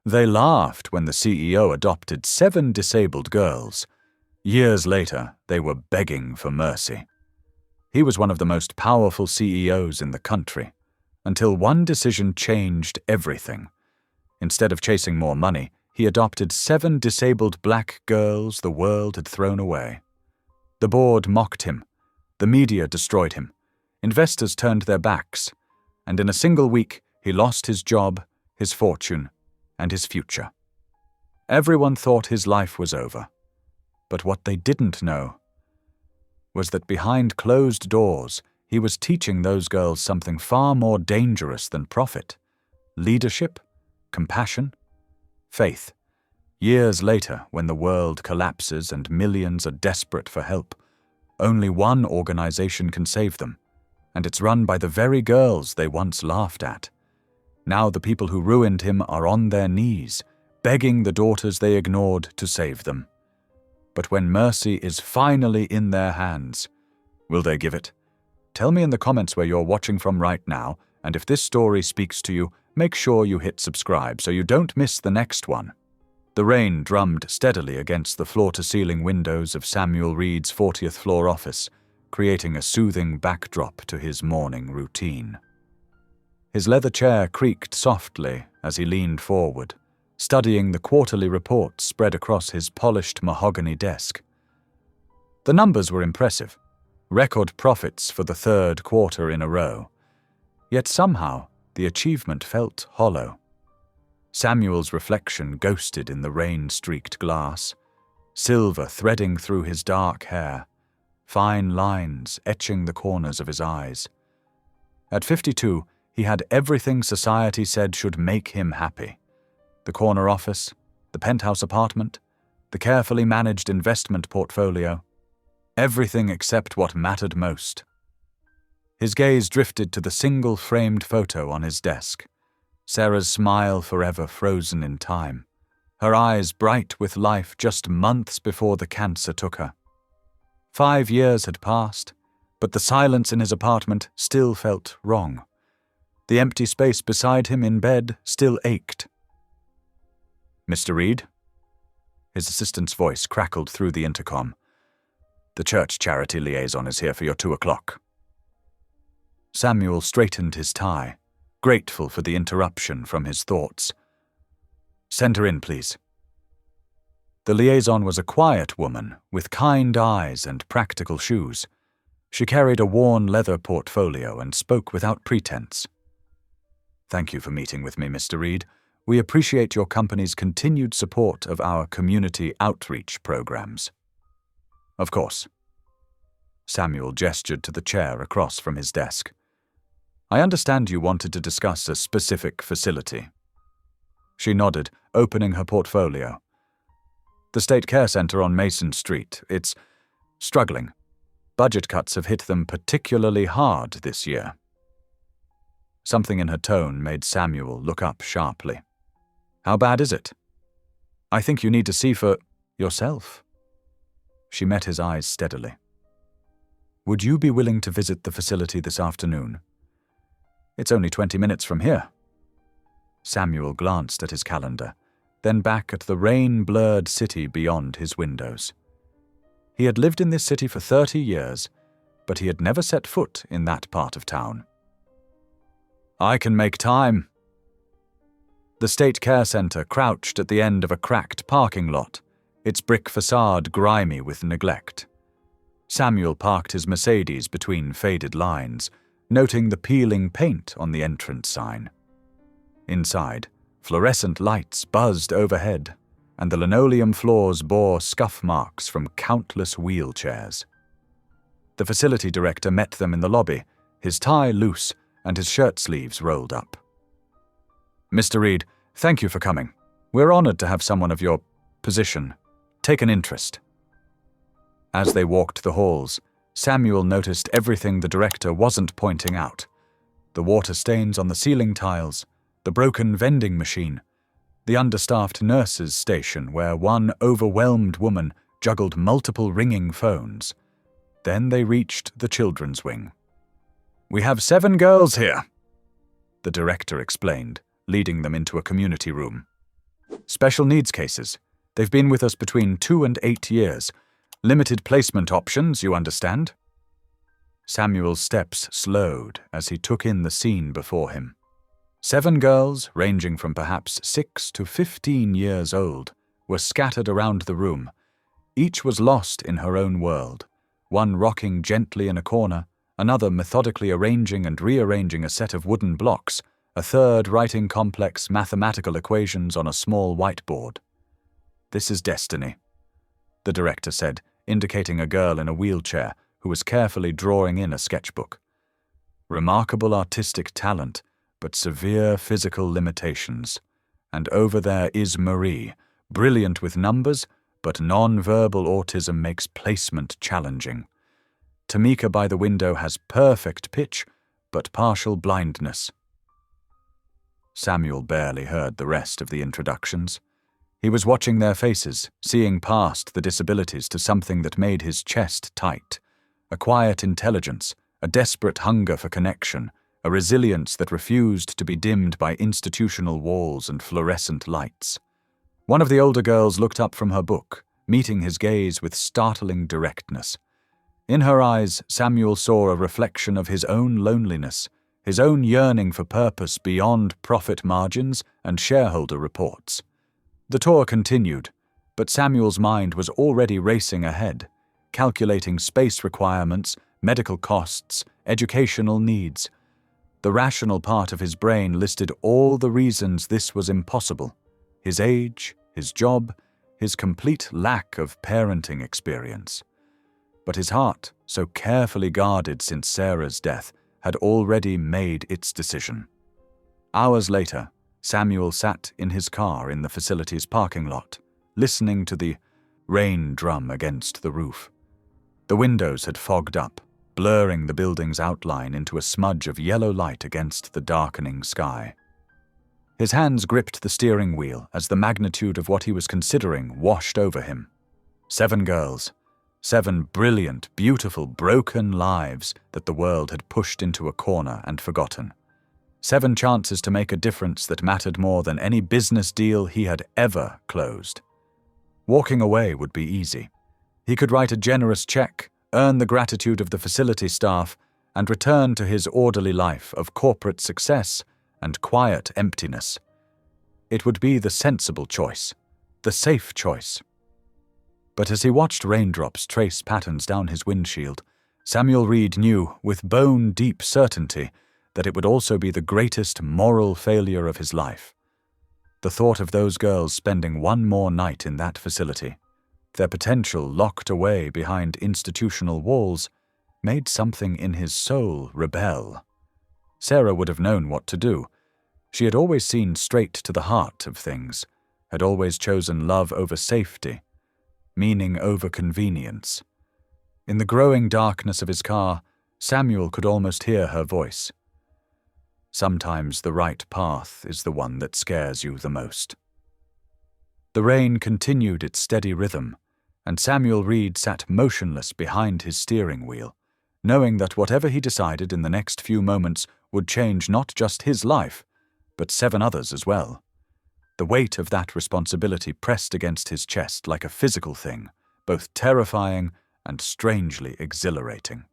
They laughed when the CEO adopted 7 disabled girls. Years later, they were begging for mercy. He was one of the most powerful CEOs in the country, until one decision changed everything. Instead of chasing more money, he adopted 7 disabled black girls the world had thrown away. The board mocked him. The media destroyed him. Investors turned their backs. And in a single week, he lost his job, his fortune, and his future. Everyone thought his life was over. But what they didn't know was that behind closed doors, he was teaching those girls something far more dangerous than profit: leadership, compassion, faith. Years later, when the world collapses and millions are desperate for help, only one organization can save them, and it's run by the very girls they once laughed at. Now the people who ruined him are on their knees, begging the daughters they ignored to save them. But when mercy is finally in their hands, will they give it? Tell me in the comments where you're watching from right now, and if this story speaks to you, make sure you hit subscribe so you don't miss the next one. The rain drummed steadily against the floor-to-ceiling windows of Samuel Reed's 40th floor office, creating a soothing backdrop to his morning routine. His leather chair creaked softly as he leaned forward, studying the quarterly reports spread across his polished mahogany desk. The numbers were impressive, record profits for the 3rd quarter in a row. Yet somehow, the achievement felt hollow. Samuel's reflection ghosted in the rain-streaked glass, silver threading through his dark hair, fine lines etching the corners of his eyes. At 52, he had everything society said should make him happy: the corner office, the penthouse apartment, the carefully managed investment portfolio, everything except what mattered most. His gaze drifted to the single framed photo on his desk, Sarah's smile forever frozen in time, her eyes bright with life just months before the cancer took her. 5 years had passed, but the silence in his apartment still felt wrong. The empty space beside him in bed still ached. "Mr. Reed?" His assistant's voice crackled through the intercom. "The church charity liaison is here for your 2 o'clock. Samuel straightened his tie, grateful for the interruption from his thoughts. "Send her in, please." The liaison was a quiet woman with kind eyes and practical shoes. She carried a worn leather portfolio and spoke without pretense. "Thank you for meeting with me, Mr. Reed. We appreciate your company's continued support of our community outreach programs." "Of course." Samuel gestured to the chair across from his desk. "I understand you wanted to discuss a specific facility." She nodded, opening her portfolio. "The State Care Center on Mason Street. It's struggling. Budget cuts have hit them particularly hard this year." Something in her tone made Samuel look up sharply. "How bad is it?" "I think you need to see for yourself." She met his eyes steadily. "Would you be willing to visit the facility this afternoon?" "It's only 20 minutes from here." Samuel glanced at his calendar, then back at the rain-blurred city beyond his windows. He had lived in this city for 30 years, but he had never set foot in that part of town. "I can make time." The State Care Center crouched at the end of a cracked parking lot, its brick facade grimy with neglect. Samuel parked his Mercedes between faded lines, noting the peeling paint on the entrance sign. Inside, fluorescent lights buzzed overhead, and the linoleum floors bore scuff marks from countless wheelchairs. The facility director met them in the lobby, his tie loose and his shirt sleeves rolled up. "Mr. Reed, thank you for coming. We're honored to have someone of your position take an interest." As they walked the halls, Samuel noticed everything the director wasn't pointing out: the water stains on the ceiling tiles, the broken vending machine, the understaffed nurses' station where one overwhelmed woman juggled multiple ringing phones. Then they reached the children's wing. "We have 7 girls here," the director explained, leading them into a community room. Special needs cases. They've been with us between 2 and 8 years. Limited placement options, you understand? Samuel's steps slowed as he took in the scene before him. 7 girls, ranging from perhaps 6 to 15 years old, were scattered around the room. Each was lost in her own world, one rocking gently in a corner, another methodically arranging and rearranging a set of wooden blocks, a third writing complex mathematical equations on a small whiteboard. "This is destiny," the director said, indicating a girl in a wheelchair who was carefully drawing in a sketchbook. "Remarkable artistic talent, but severe physical limitations. And over there is Marie, brilliant with numbers, but non-verbal autism makes placement challenging. Tamika by the window has perfect pitch, but partial blindness." Samuel barely heard the rest of the introductions. He was watching their faces, seeing past the disabilities to something that made his chest tight. A quiet intelligence, a desperate hunger for connection, a resilience that refused to be dimmed by institutional walls and fluorescent lights. One of the older girls looked up from her book, meeting his gaze with startling directness. In her eyes, Samuel saw a reflection of his own loneliness, his own yearning for purpose beyond profit margins and shareholder reports. The tour continued, but Samuel's mind was already racing ahead, calculating space requirements, medical costs, educational needs. The rational part of his brain listed all the reasons this was impossible: his age, his job, his complete lack of parenting experience. But his heart, so carefully guarded since Sarah's death, had already made its decision. Hours later, Samuel sat in his car in the facility's parking lot, listening to the rain drum against the roof. The windows had fogged up, blurring the building's outline into a smudge of yellow light against the darkening sky. His hands gripped the steering wheel as the magnitude of what he was considering washed over him. 7 girls. 7 brilliant, beautiful, broken lives that the world had pushed into a corner and forgotten. 7 chances to make a difference that mattered more than any business deal he had ever closed. Walking away would be easy. He could write a generous check, earn the gratitude of the facility staff, and return to his orderly life of corporate success and quiet emptiness. It would be the sensible choice, the safe choice. But as he watched raindrops trace patterns down his windshield, Samuel Reed knew, with bone-deep certainty, that it would also be the greatest moral failure of his life. The thought of those girls spending one more night in that facility, their potential locked away behind institutional walls, made something in his soul rebel. Sarah would have known what to do. She had always seen straight to the heart of things, had always chosen love over safety, meaning over convenience. In the growing darkness of his car, Samuel could almost hear her voice. Sometimes the right path is the one that scares you the most. The rain continued its steady rhythm, and Samuel Reed sat motionless behind his steering wheel, knowing that whatever he decided in the next few moments would change not just his life, but 7 others as well. The weight of that responsibility pressed against his chest like a physical thing, both terrifying and strangely exhilarating.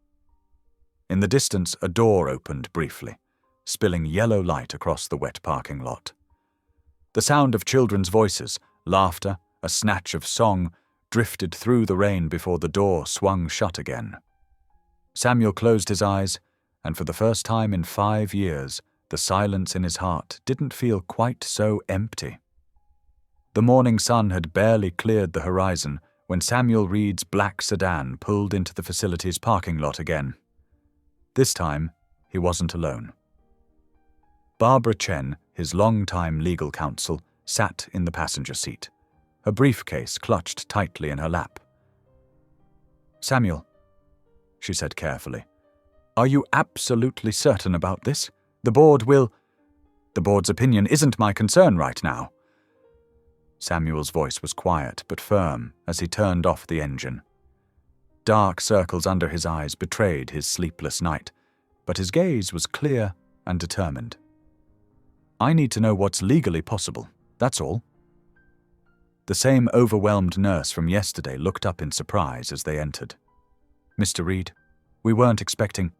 In the distance, a door opened briefly, spilling yellow light across the wet parking lot. The sound of children's voices, laughter, a snatch of song, drifted through the rain before the door swung shut again. Samuel closed his eyes, and for the first time in 5 years, the silence in his heart didn't feel quite so empty. The morning sun had barely cleared the horizon when Samuel Reed's black sedan pulled into the facility's parking lot again. This time, he wasn't alone. Barbara Chen, his longtime legal counsel, sat in the passenger seat, her briefcase clutched tightly in her lap. "Samuel," she said carefully, "are you absolutely certain about this? The board's opinion isn't my concern right now." Samuel's voice was quiet but firm as he turned off the engine. Dark circles under his eyes betrayed his sleepless night, but his gaze was clear and determined. "I need to know what's legally possible, that's all." The same overwhelmed nurse from yesterday looked up in surprise as they entered. "Mr. Reed, we weren't expecting—"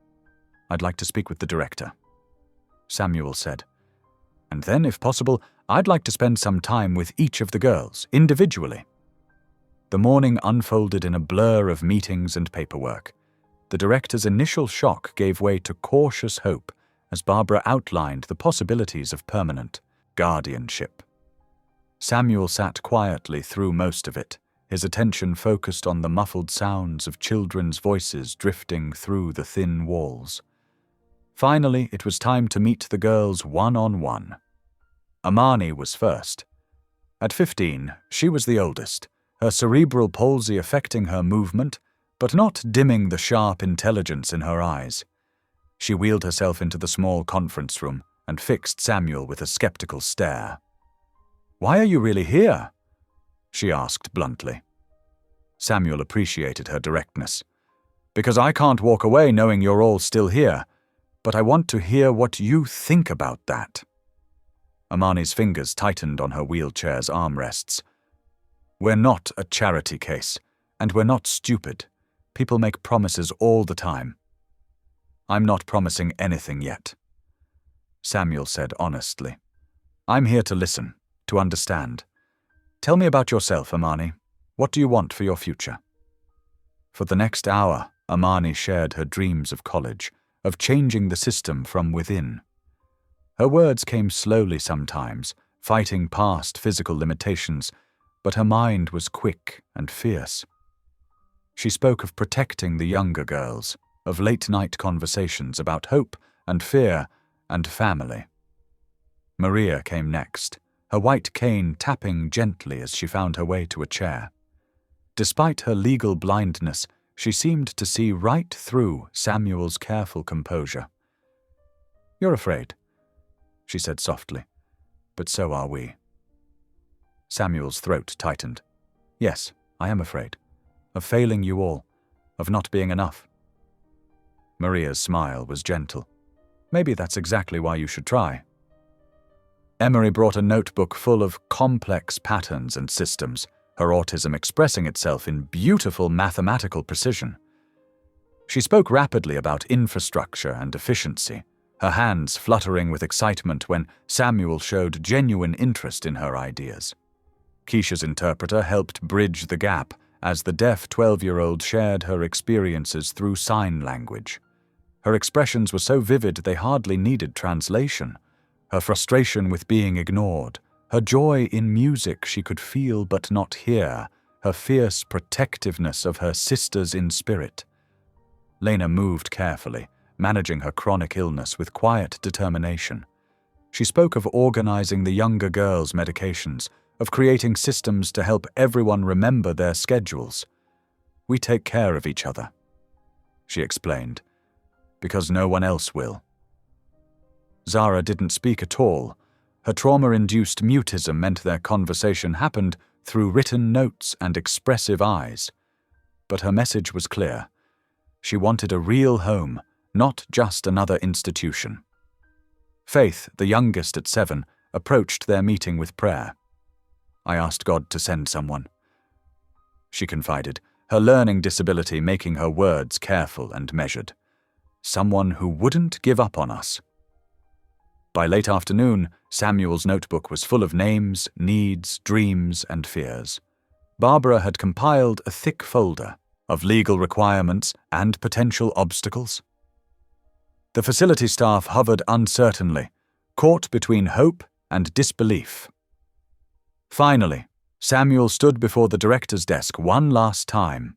"I'd like to speak with the director," Samuel said. "And then, if possible, I'd like to spend some time with each of the girls, individually." The morning unfolded in a blur of meetings and paperwork. The director's initial shock gave way to cautious hope as Barbara outlined the possibilities of permanent guardianship. Samuel sat quietly through most of it, his attention focused on the muffled sounds of children's voices drifting through the thin walls. Finally, it was time to meet the girls one-on-one. Amani was first. At 15, she was the oldest, her cerebral palsy affecting her movement, but not dimming the sharp intelligence in her eyes. She wheeled herself into the small conference room and fixed Samuel with a skeptical stare. "Why are you really here?" she asked bluntly. Samuel appreciated her directness. "Because I can't walk away knowing you're all still here, but I want to hear what you think about that." Amani's fingers tightened on her wheelchair's armrests. "We're not a charity case, and we're not stupid. People make promises all the time." "I'm not promising anything yet," Samuel said honestly. "I'm here to listen, to understand. Tell me about yourself, Amani. What do you want for your future?" For the next hour, Amani shared her dreams of college, of changing the system from within. Her words came slowly sometimes, fighting past physical limitations, but her mind was quick and fierce. She spoke of protecting the younger girls, of late-night conversations about hope and fear and family. Maria came next, her white cane tapping gently as she found her way to a chair. Despite her legal blindness, she seemed to see right through Samuel's careful composure. "You're afraid," she said softly, "but so are we." Samuel's throat tightened. "Yes, I am afraid. Of failing you all. Of not being enough." Maria's smile was gentle. "Maybe that's exactly why you should try." Emery brought a notebook full of complex patterns and systems, her autism expressing itself in beautiful mathematical precision. She spoke rapidly about infrastructure and efficiency, her hands fluttering with excitement when Samuel showed genuine interest in her ideas. Keisha's interpreter helped bridge the gap as the deaf 12-year-old shared her experiences through sign language. Her expressions were so vivid they hardly needed translation. Her frustration with being ignored, her joy in music she could feel but not hear, her fierce protectiveness of her sisters in spirit. Lena moved carefully, managing her chronic illness with quiet determination. She spoke of organizing the younger girls' medications, of creating systems to help everyone remember their schedules. "We take care of each other," she explained, "because no one else will." Zara didn't speak at all. Her trauma-induced mutism meant their conversation happened through written notes and expressive eyes. But her message was clear. She wanted a real home, not just another institution. Faith, the youngest at 7, approached their meeting with prayer. "I asked God to send someone," she confided, her learning disability making her words careful and measured. "Someone who wouldn't give up on us." By late afternoon, Samuel's notebook was full of names, needs, dreams, and fears. Barbara had compiled a thick folder of legal requirements and potential obstacles. The facility staff hovered uncertainly, caught between hope and disbelief. Finally, Samuel stood before the director's desk one last time.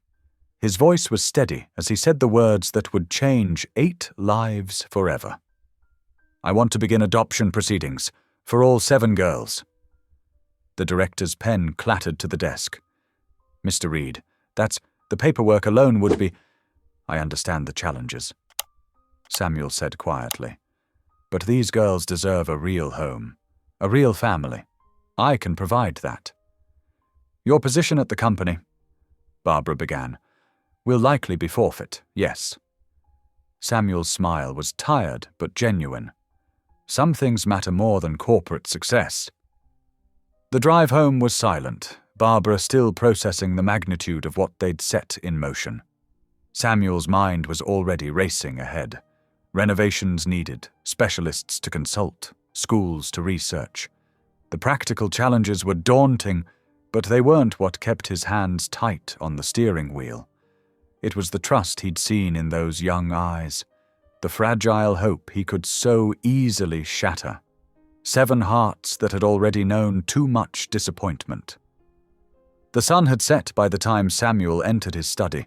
His voice was steady as he said the words that would change 8 lives forever. "I want to begin adoption proceedings for all 7 girls." The director's pen clattered to the desk. "Mr. Reed, the paperwork alone would be—" "I understand the challenges," Samuel said quietly. "But these girls deserve a real home, a real family. I can provide that." "Your position at the company," Barbara began, "will likely be forfeit, yes." Samuel's smile was tired but genuine. Some things matter more than corporate success. The drive home was silent, Barbara still processing the magnitude of what they'd set in motion. Samuel's mind was already racing ahead. Renovations needed, specialists to consult, schools to research. The practical challenges were daunting, but they weren't what kept his hands tight on the steering wheel. It was the trust he'd seen in those young eyes, the fragile hope he could so easily shatter. 7 hearts that had already known too much disappointment. The sun had set by the time Samuel entered his study.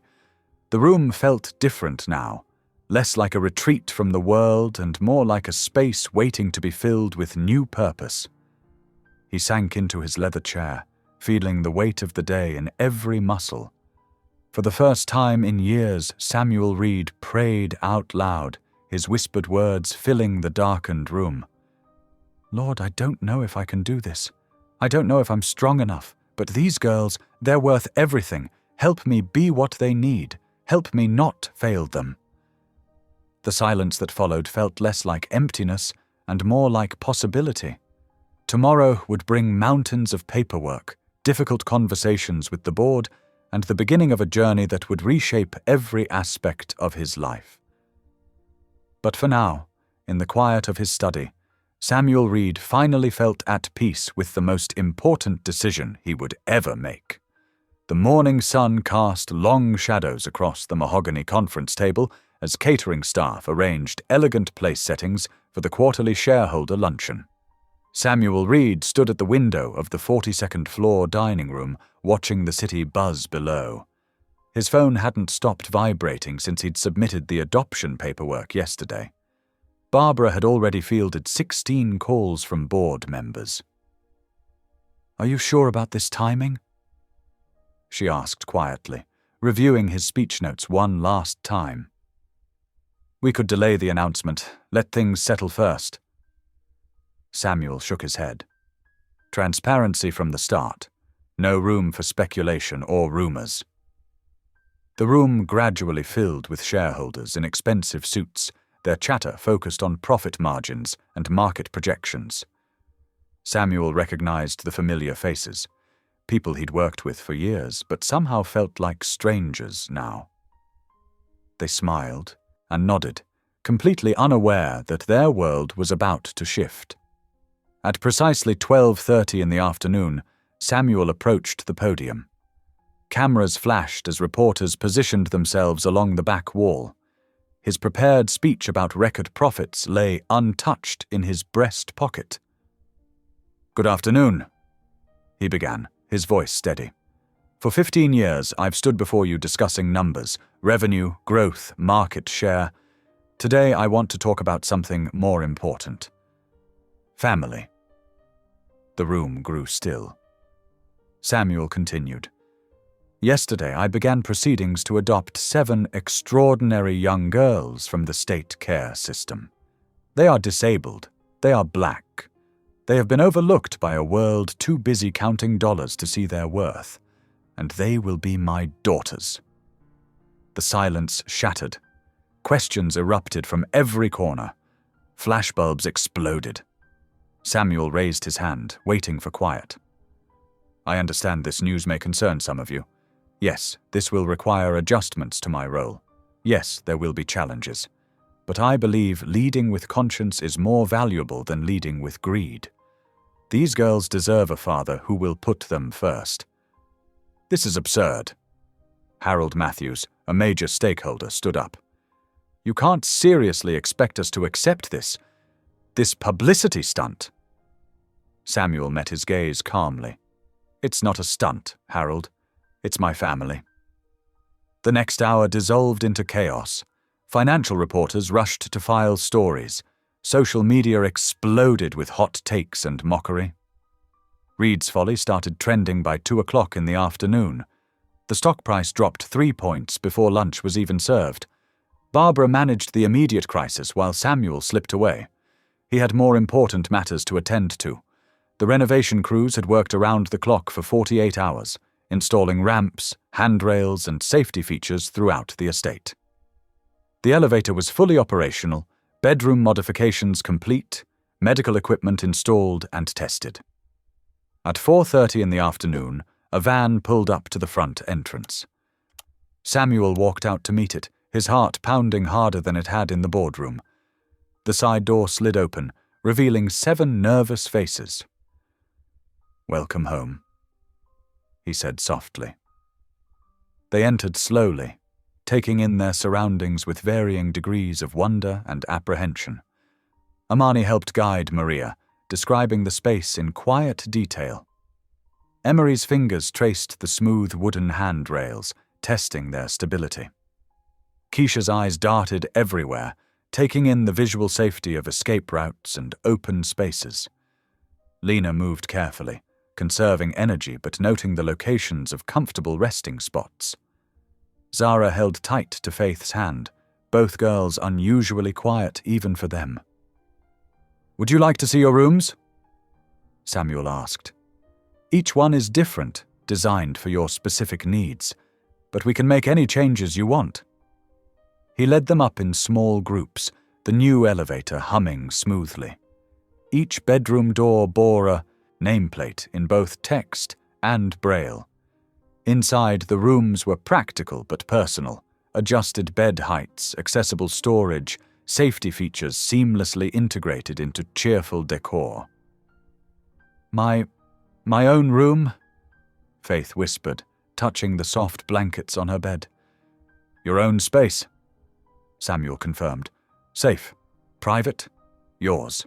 The room felt different now, less like a retreat from the world and more like a space waiting to be filled with new purpose. He sank into his leather chair, feeling the weight of the day in every muscle. For the first time in years, Samuel Reed prayed out loud, his whispered words filling the darkened room. "Lord, I don't know if I can do this. I don't know if I'm strong enough, but these girls, they're worth everything. Help me be what they need. Help me not fail them." The silence that followed felt less like emptiness and more like possibility. Tomorrow would bring mountains of paperwork, difficult conversations with the board, and the beginning of a journey that would reshape every aspect of his life. But for now, in the quiet of his study, Samuel Reed finally felt at peace with the most important decision he would ever make. The morning sun cast long shadows across the mahogany conference table as catering staff arranged elegant place settings for the quarterly shareholder luncheon. Samuel Reed stood at the window of the 42nd floor dining room, watching the city buzz below. His phone hadn't stopped vibrating since he'd submitted the adoption paperwork yesterday. Barbara had already fielded 16 calls from board members. "Are you sure about this timing?" she asked quietly, reviewing his speech notes one last time. "We could delay the announcement, let things settle first." Samuel shook his head. Transparency from the start. No room for speculation or rumors. The room gradually filled with shareholders in expensive suits, their chatter focused on profit margins and market projections. Samuel recognized the familiar faces, people he'd worked with for years, but somehow felt like strangers now. They smiled and nodded, completely unaware that their world was about to shift. At precisely 12:30 in the afternoon, Samuel approached the podium. Cameras flashed as reporters positioned themselves along the back wall. His prepared speech about record profits lay untouched in his breast pocket. "Good afternoon," he began, his voice steady. "For 15 years, I've stood before you discussing numbers, revenue, growth, market share. Today, I want to talk about something more important. Family." The room grew still. Samuel continued. "Yesterday, I began proceedings to adopt 7 extraordinary young girls from the state care system. They are disabled. They are black. They have been overlooked by a world too busy counting dollars to see their worth, and they will be my daughters." The silence shattered. Questions erupted from every corner. Flashbulbs exploded. Samuel raised his hand, waiting for quiet. "I understand this news may concern some of you. Yes, this will require adjustments to my role. Yes, there will be challenges. But I believe leading with conscience is more valuable than leading with greed. These girls deserve a father who will put them first." "This is absurd." Harold Matthews, a major stakeholder, stood up. "You can't seriously expect us to accept this publicity stunt." Samuel met his gaze calmly. "It's not a stunt, Harold. It's my family." The next hour dissolved into chaos. Financial reporters rushed to file stories. Social media exploded with hot takes and mockery. Reed's Folly started trending by 2 o'clock in the afternoon. The stock price dropped 3 points before lunch was even served. Barbara managed the immediate crisis while Samuel slipped away. He had more important matters to attend to. The renovation crews had worked around the clock for 48 hours, installing ramps, handrails, and safety features throughout the estate. The elevator was fully operational, bedroom modifications complete, medical equipment installed and tested. At 4:30 in the afternoon, a van pulled up to the front entrance. Samuel walked out to meet it, his heart pounding harder than it had in the boardroom. The side door slid open, revealing 7 nervous faces. "Welcome home," he said softly. They entered slowly, taking in their surroundings with varying degrees of wonder and apprehension. Amani helped guide Maria, describing the space in quiet detail. Emery's fingers traced the smooth wooden handrails, testing their stability. Keisha's eyes darted everywhere, taking in the visual safety of escape routes and open spaces. Lena moved carefully, conserving energy but noting the locations of comfortable resting spots. Zara held tight to Faith's hand, both girls unusually quiet even for them. "Would you like to see your rooms?" Samuel asked. "Each one is different, designed for your specific needs, but we can make any changes you want." He led them up in small groups, the new elevator humming smoothly. Each bedroom door bore a nameplate in both text and braille. Inside, the rooms were practical but personal, adjusted bed heights, accessible storage, safety features seamlessly integrated into cheerful decor. My own room?" Faith whispered, touching the soft blankets on her bed. "Your own space," Samuel confirmed. "Safe, private, yours."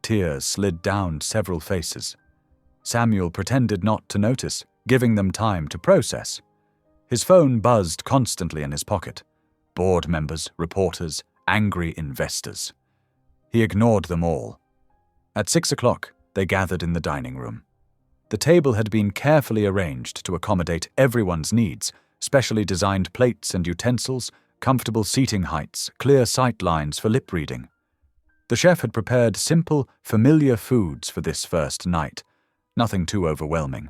Tears slid down several faces. Samuel pretended not to notice, giving them time to process. His phone buzzed constantly in his pocket. Board members, reporters, angry investors. He ignored them all. At 6 o'clock, they gathered in the dining room. The table had been carefully arranged to accommodate everyone's needs, specially designed plates and utensils, comfortable seating heights, clear sight lines for lip reading. The chef had prepared simple, familiar foods for this first night, nothing too overwhelming.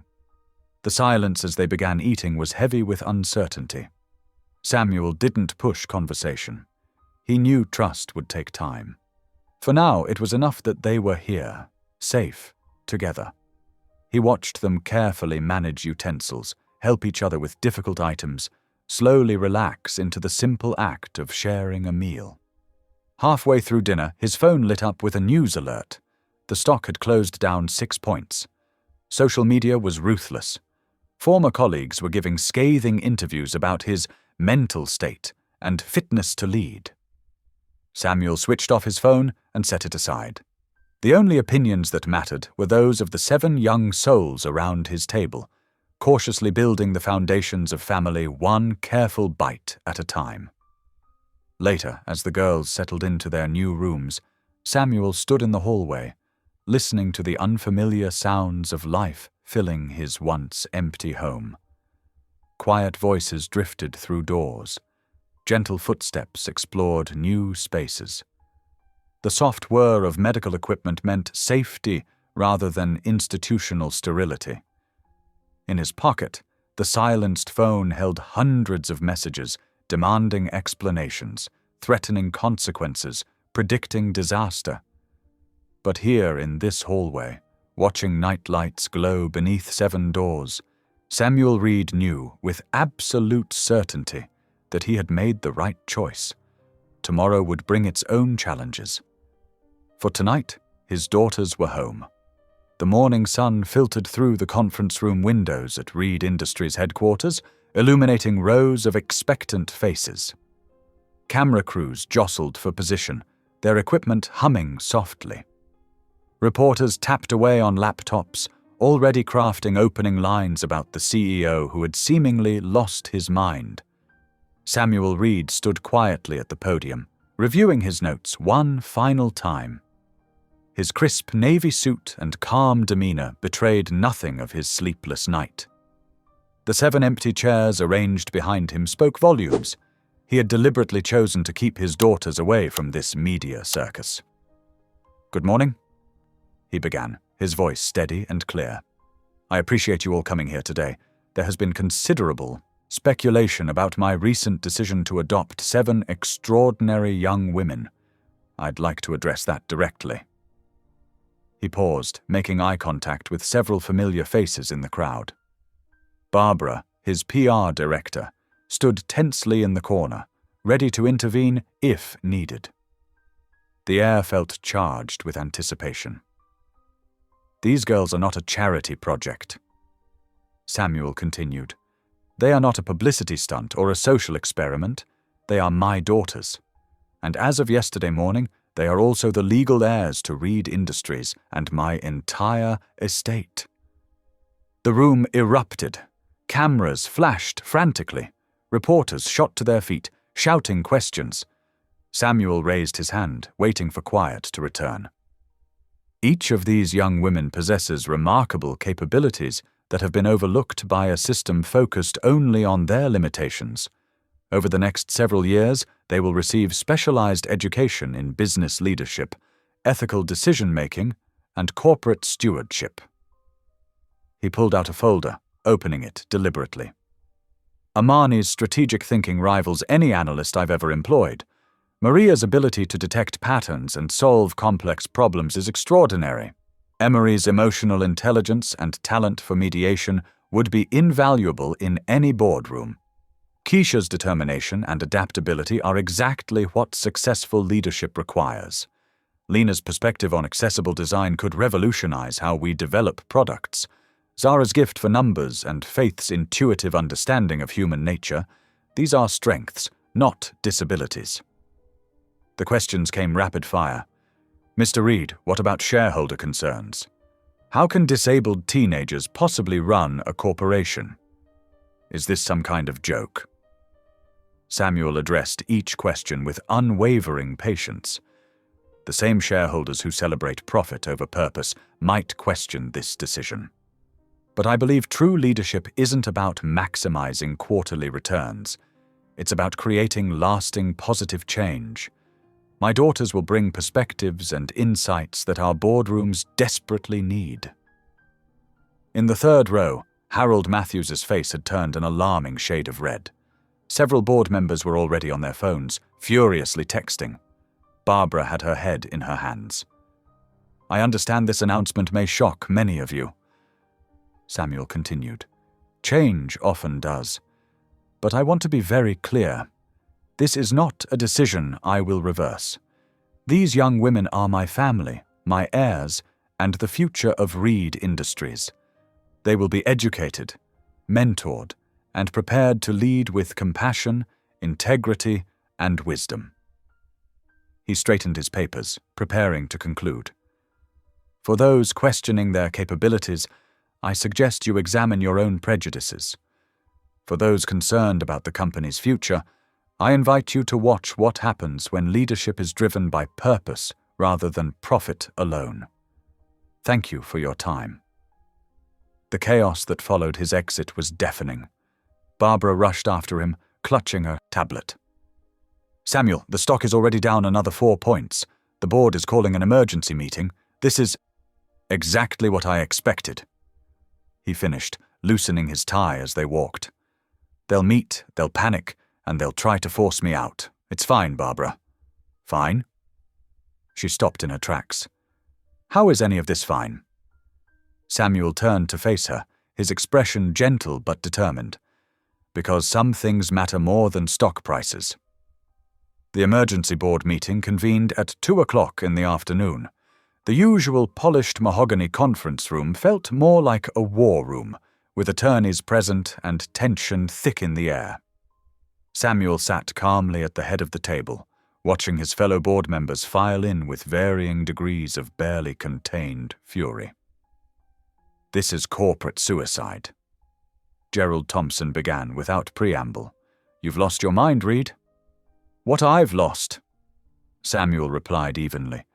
The silence as they began eating was heavy with uncertainty. Samuel didn't push conversation. He knew trust would take time. For now, it was enough that they were here, safe, together. He watched them carefully manage utensils, help each other with difficult items, slowly relax into the simple act of sharing a meal. Halfway through dinner, his phone lit up with a news alert. The stock had closed down 6 points. Social media was ruthless. Former colleagues were giving scathing interviews about his mental state and fitness to lead. Samuel switched off his phone and set it aside. The only opinions that mattered were those of the 7 young souls around his table, cautiously building the foundations of family one careful bite at a time. Later, as the girls settled into their new rooms, Samuel stood in the hallway, listening to the unfamiliar sounds of life filling his once empty home. Quiet voices drifted through doors. Gentle footsteps explored new spaces. The soft whir of medical equipment meant safety rather than institutional sterility. In his pocket, the silenced phone held hundreds of messages demanding explanations, threatening consequences, predicting disaster. But here in this hallway, watching night lights glow beneath 7 doors, Samuel Reed knew with absolute certainty that he had made the right choice. Tomorrow would bring its own challenges. For tonight, his daughters were home. The morning sun filtered through the conference room windows at Reed Industries headquarters, illuminating rows of expectant faces. Camera crews jostled for position, their equipment humming softly. Reporters tapped away on laptops, already crafting opening lines about the CEO who had seemingly lost his mind. Samuel Reed stood quietly at the podium, reviewing his notes one final time. His crisp navy suit and calm demeanor betrayed nothing of his sleepless night. The 7 empty chairs arranged behind him spoke volumes. He had deliberately chosen to keep his daughters away from this media circus. "Good morning," he began, his voice steady and clear. "I appreciate you all coming here today. There has been considerable speculation about my recent decision to adopt 7 extraordinary young women. I'd like to address that directly." He paused, making eye contact with several familiar faces in the crowd. Barbara, his PR director, stood tensely in the corner, ready to intervene if needed. The air felt charged with anticipation. "These girls are not a charity project," Samuel continued. "They are not a publicity stunt or a social experiment. They are my daughters. And as of yesterday morning, they are also the legal heirs to Reed Industries and my entire estate." The room erupted. Cameras flashed frantically. Reporters shot to their feet, shouting questions. Samuel raised his hand, waiting for quiet to return. "Each of these young women possesses remarkable capabilities that have been overlooked by a system focused only on their limitations. Over the next several years, they will receive specialized education in business leadership, ethical decision-making, and corporate stewardship." He pulled out a folder, opening it deliberately. "Amani's strategic thinking rivals any analyst I've ever employed. Maria's ability to detect patterns and solve complex problems is extraordinary. Emery's emotional intelligence and talent for mediation would be invaluable in any boardroom. Keisha's determination and adaptability are exactly what successful leadership requires. Lena's perspective on accessible design could revolutionize how we develop products. Zara's gift for numbers and Faith's intuitive understanding of human nature, these are strengths, not disabilities." The questions came rapid fire. "Mr. Reed, what about shareholder concerns? How can disabled teenagers possibly run a corporation? Is this some kind of joke?" Samuel addressed each question with unwavering patience. The same shareholders who celebrate profit over purpose might question this decision. "But I believe true leadership isn't about maximizing quarterly returns. It's about creating lasting positive change. My daughters will bring perspectives and insights that our boardrooms desperately need." In the third row, Harold Matthews's face had turned an alarming shade of red. Several board members were already on their phones, furiously texting. Barbara had her head in her hands. "I understand this announcement may shock many of you," Samuel continued. "Change often does. But I want to be very clear. This is not a decision I will reverse. These young women are my family, my heirs, and the future of Reed Industries. They will be educated, mentored, and prepared to lead with compassion, integrity, and wisdom." He straightened his papers, preparing to conclude. "For those questioning their capabilities, I suggest you examine your own prejudices. For those concerned about the company's future, I invite you to watch what happens when leadership is driven by purpose rather than profit alone. Thank you for your time." The chaos that followed his exit was deafening. Barbara rushed after him, clutching her tablet. "Samuel, the stock is already down another 4 points. The board is calling an emergency meeting. This is exactly what I expected," he finished, loosening his tie as they walked. "They'll meet, they'll panic, and they'll try to force me out. It's fine, Barbara." "Fine?" She stopped in her tracks. "How is any of this fine?" Samuel turned to face her, his expression gentle but determined. "Because some things matter more than stock prices." The emergency board meeting convened at 2:00 in the afternoon. The usual polished mahogany conference room felt more like a war room, with attorneys present and tension thick in the air. Samuel sat calmly at the head of the table, watching his fellow board members file in with varying degrees of barely contained fury. "This is corporate suicide," Gerald Thompson began without preamble. "You've lost your mind, Reed." "What I've lost," Samuel replied evenly,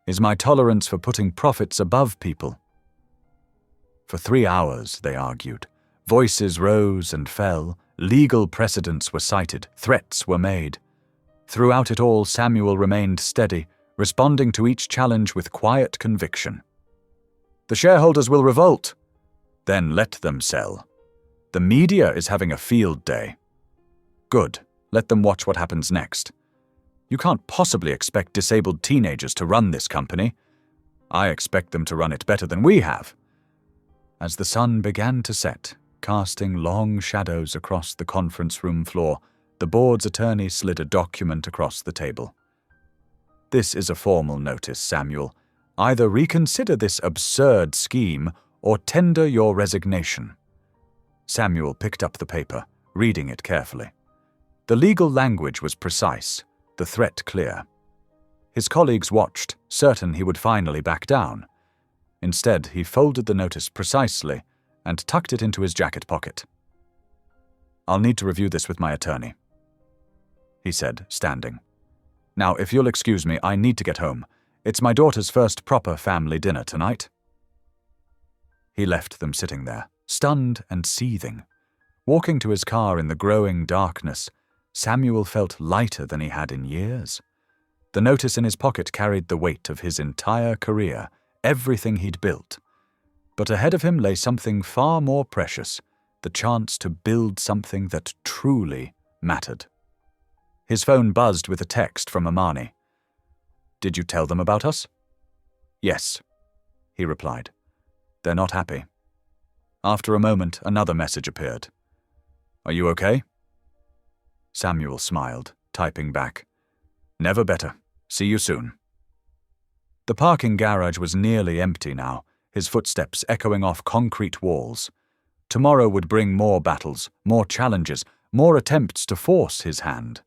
"is my tolerance for putting profits above people." For 3 hours, they argued. Voices rose and fell, legal precedents were cited, threats were made. Throughout it all, Samuel remained steady, responding to each challenge with quiet conviction. "The shareholders will revolt." "Then let them sell. The media is having a field day." "Good. Let them watch what happens next. You can't possibly expect disabled teenagers to run this company. I expect them to run it better than we have." As the sun began to set, casting long shadows across the conference room floor, the board's attorney slid a document across the table. "This is a formal notice, Samuel. Either reconsider this absurd scheme or tender your resignation." Samuel picked up the paper, reading it carefully. The legal language was precise, the threat clear. His colleagues watched, certain he would finally back down. Instead, he folded the notice precisely and tucked it into his jacket pocket. "I'll need to review this with my attorney," he said, standing. "Now, if you'll excuse me, I need to get home. It's my daughter's first proper family dinner tonight." He left them sitting there, stunned and seething. Walking to his car in the growing darkness, Samuel felt lighter than he had in years. The notice in his pocket carried the weight of his entire career, everything he'd built. But ahead of him lay something far more precious, the chance to build something that truly mattered. His phone buzzed with a text from Amani. "Did you tell them about us?" "Yes," he replied. "They're not happy." After a moment, another message appeared. "Are you okay?" Samuel smiled, typing back, "Never better. See you soon." The parking garage was nearly empty now, his footsteps echoing off concrete walls. Tomorrow would bring more battles, more challenges, more attempts to force his hand.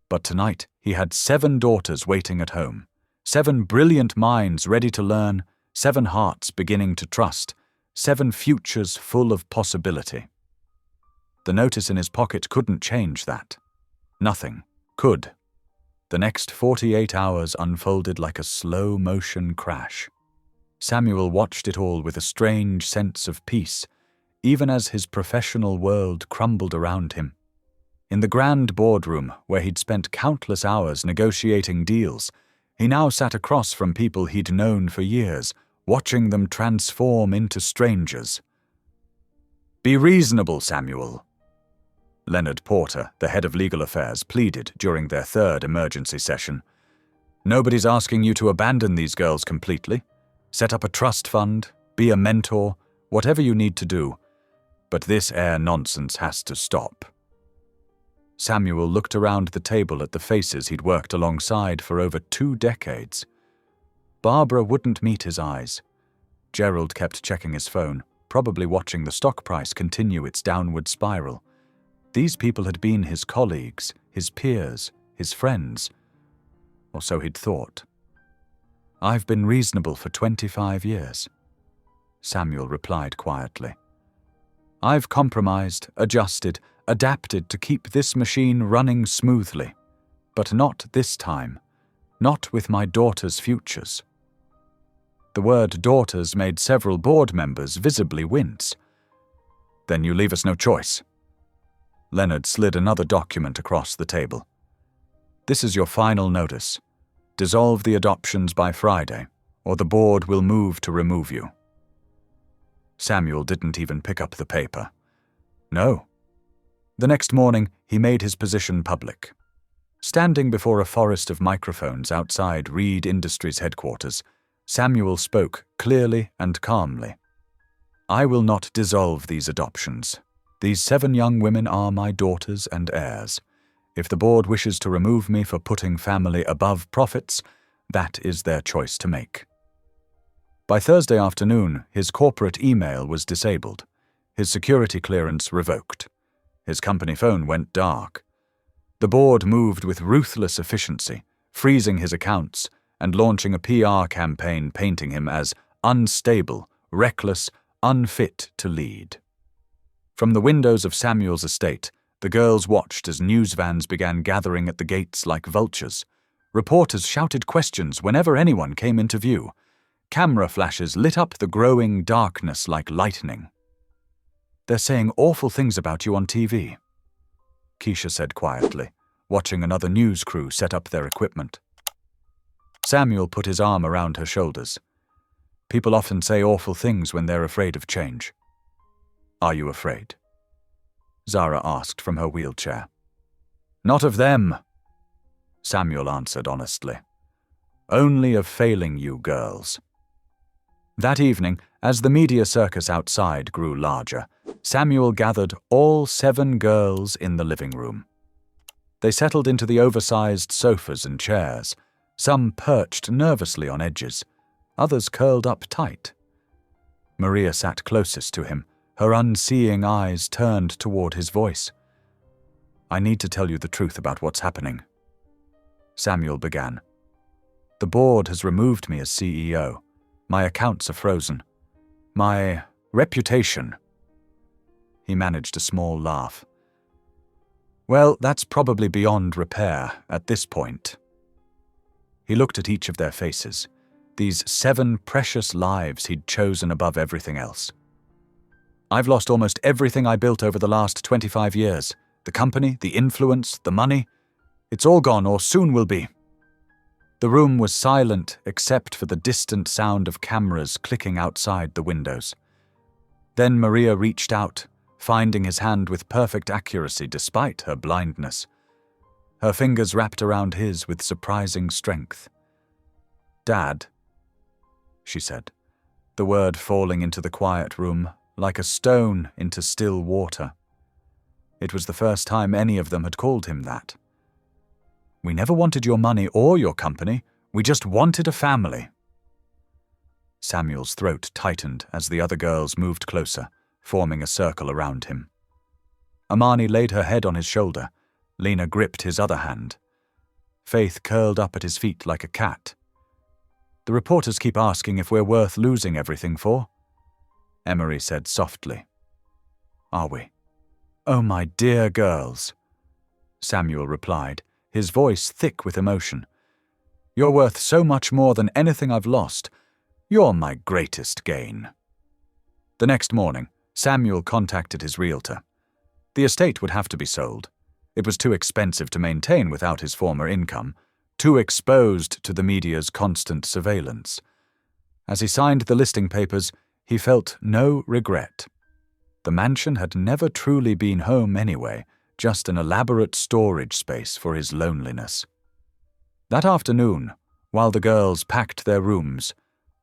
But tonight he had 7 daughters waiting at home, 7 brilliant minds ready to learn, 7 hearts beginning to trust, 7 futures full of possibility. The notice in his pocket couldn't change that. Nothing could. The next 48 hours unfolded like a slow-motion crash. Samuel watched it all with a strange sense of peace, even as his professional world crumbled around him. In the grand boardroom, where he'd spent countless hours negotiating deals, he now sat across from people he'd known for years, watching them transform into strangers. "Be reasonable, Samuel," Leonard Porter, the head of legal affairs, pleaded during their 3rd emergency session. "Nobody's asking you to abandon these girls completely. Set up a trust fund, be a mentor, whatever you need to do. But this air nonsense has to stop." Samuel looked around the table at the faces he'd worked alongside for over 2 decades. Barbara wouldn't meet his eyes. Gerald kept checking his phone, probably watching the stock price continue its downward spiral. These people had been his colleagues, his peers, his friends. Or so he'd thought. "I've been reasonable for 25 years," Samuel replied quietly. "I've compromised, adjusted, adapted to keep this machine running smoothly. But not this time. Not with my daughter's futures." The word daughters made several board members visibly wince. "Then you leave us no choice." Leonard slid another document across the table. "This is your final notice. Dissolve the adoptions by Friday, or the board will move to remove you." Samuel didn't even pick up the paper. No. The next morning, he made his position public. Standing before a forest of microphones outside Reed Industries headquarters, Samuel spoke clearly and calmly. "I will not dissolve these adoptions. These 7 young women are my daughters and heirs. If the board wishes to remove me for putting family above profits, that is their choice to make." By Thursday afternoon, his corporate email was disabled, his security clearance revoked. His company phone went dark. The board moved with ruthless efficiency, freezing his accounts and launching a PR campaign painting him as unstable, reckless, unfit to lead. From the windows of Samuel's estate, the girls watched as news vans began gathering at the gates like vultures. Reporters shouted questions whenever anyone came into view. Camera flashes lit up the growing darkness like lightning. "They're saying awful things about you on TV," Keisha said quietly, watching another news crew set up their equipment. Samuel put his arm around her shoulders. "People often say awful things when they're afraid of change." "Are you afraid?" Zara asked from her wheelchair. "Not of them," Samuel answered honestly. "Only of failing you girls." That evening, as the media circus outside grew larger, Samuel gathered all 7 girls in the living room. They settled into the oversized sofas and chairs, some perched nervously on edges, others curled up tight. Maria sat closest to him, her unseeing eyes turned toward his voice. "I need to tell you the truth about what's happening." Samuel began. "The board has removed me as CEO. My accounts are frozen. My reputation." He managed a small laugh. "Well, that's probably beyond repair at this point." He looked at each of their faces, these 7 precious lives he'd chosen above everything else. "I've lost almost everything I built over the last 25 years. The company, the influence, the money. It's all gone, or soon will be." The room was silent except for the distant sound of cameras clicking outside the windows. Then Maria reached out, finding his hand with perfect accuracy despite her blindness. Her fingers wrapped around his with surprising strength. "Dad," she said, the word falling into the quiet room like a stone into still water. It was the first time any of them had called him that. "We never wanted your money or your company. We just wanted a family." Samuel's throat tightened as the other girls moved closer, forming a circle around him. Amani laid her head on his shoulder. Lena gripped his other hand. Faith curled up at his feet like a cat. "The reporters keep asking if we're worth losing everything for," Emery said softly. "Are we?" "Oh, my dear girls," Samuel replied, his voice thick with emotion. "You're worth so much more than anything I've lost. You're my greatest gain." The next morning, Samuel contacted his realtor. The estate would have to be sold. It was too expensive to maintain without his former income, too exposed to the media's constant surveillance. As he signed the listing papers, he felt no regret. The mansion had never truly been home anyway, just an elaborate storage space for his loneliness. That afternoon, while the girls packed their rooms,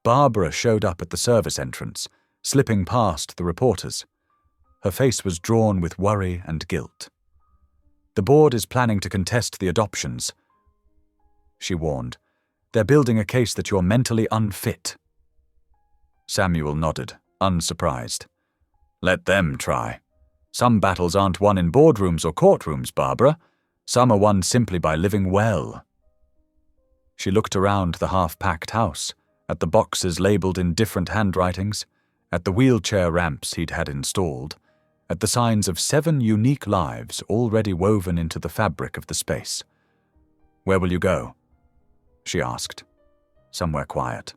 Barbara showed up at the service entrance, slipping past the reporters. Her face was drawn with worry and guilt. "The board is planning to contest the adoptions," she warned. "They're building a case that you're mentally unfit." Samuel nodded, unsurprised. "Let them try. Some battles aren't won in boardrooms or courtrooms, Barbara. Some are won simply by living well." She looked around the half-packed house, at the boxes labelled in different handwritings, at the wheelchair ramps he'd had installed, at the signs of 7 unique lives already woven into the fabric of the space. "Where will you go?" she asked. "Somewhere quiet."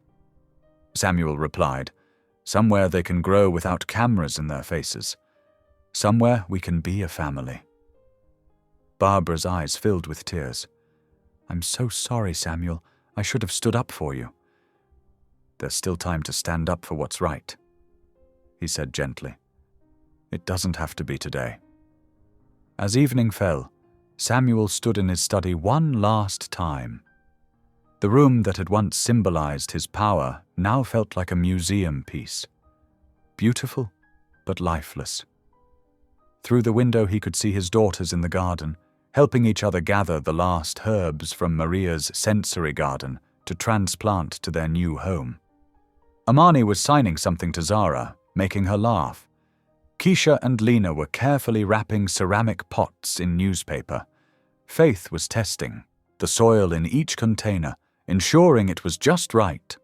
Samuel replied, "Somewhere they can grow without cameras in their faces. Somewhere we can be a family." Barbara's eyes filled with tears. "I'm so sorry, Samuel. I should have stood up for you." "There's still time to stand up for what's right," he said gently. "It doesn't have to be today." As evening fell, Samuel stood in his study one last time. The room that had once symbolized his power now felt like a museum piece. Beautiful, but lifeless. Through the window he could see his daughters in the garden, helping each other gather the last herbs from Maria's sensory garden to transplant to their new home. Amani was signing something to Zara, making her laugh. Keisha and Lena were carefully wrapping ceramic pots in newspaper. Faith was testing the soil in each container, ensuring it was just right.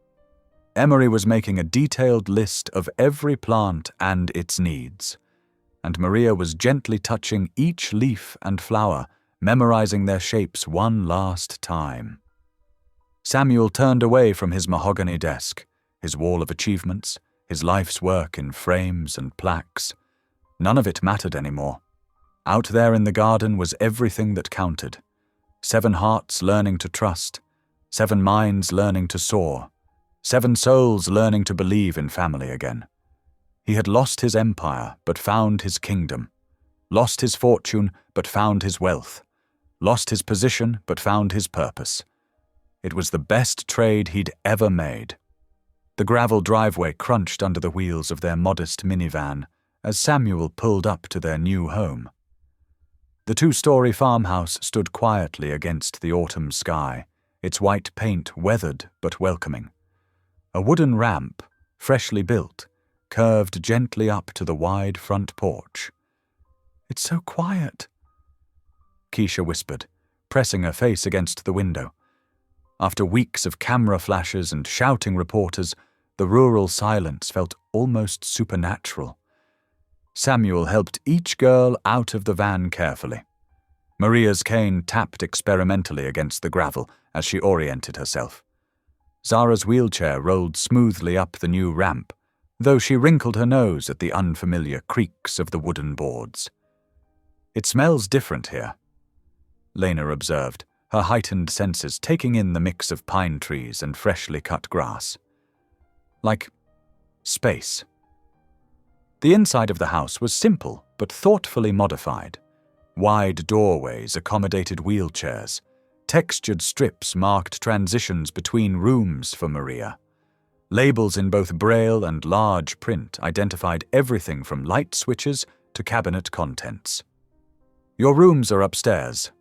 Emery was making a detailed list of every plant and its needs, and Maria was gently touching each leaf and flower, memorizing their shapes one last time. Samuel turned away from his mahogany desk, his wall of achievements, his life's work in frames and plaques. None of it mattered anymore. Out there in the garden was everything that counted. 7 hearts learning to trust, 7 minds learning to soar, 7 souls learning to believe in family again. He had lost his empire, but found his kingdom. Lost his fortune, but found his wealth. Lost his position, but found his purpose. It was the best trade he'd ever made. The gravel driveway crunched under the wheels of their modest minivan as Samuel pulled up to their new home. The two-story farmhouse stood quietly against the autumn sky, its white paint weathered but welcoming. A wooden ramp, freshly built, curved gently up to the wide front porch. "It's so quiet," Keisha whispered, pressing her face against the window. After weeks of camera flashes and shouting reporters, the rural silence felt almost supernatural. Samuel helped each girl out of the van carefully. Maria's cane tapped experimentally against the gravel as she oriented herself. Zara's wheelchair rolled smoothly up the new ramp, though she wrinkled her nose at the unfamiliar creaks of the wooden boards. "It smells different here," Lena observed, her heightened senses taking in the mix of pine trees and freshly cut grass. "Like space." The inside of the house was simple but thoughtfully modified. Wide doorways accommodated wheelchairs. Textured strips marked transitions between rooms for Maria. Labels in both braille and large print identified everything from light switches to cabinet contents. "Your rooms are upstairs,"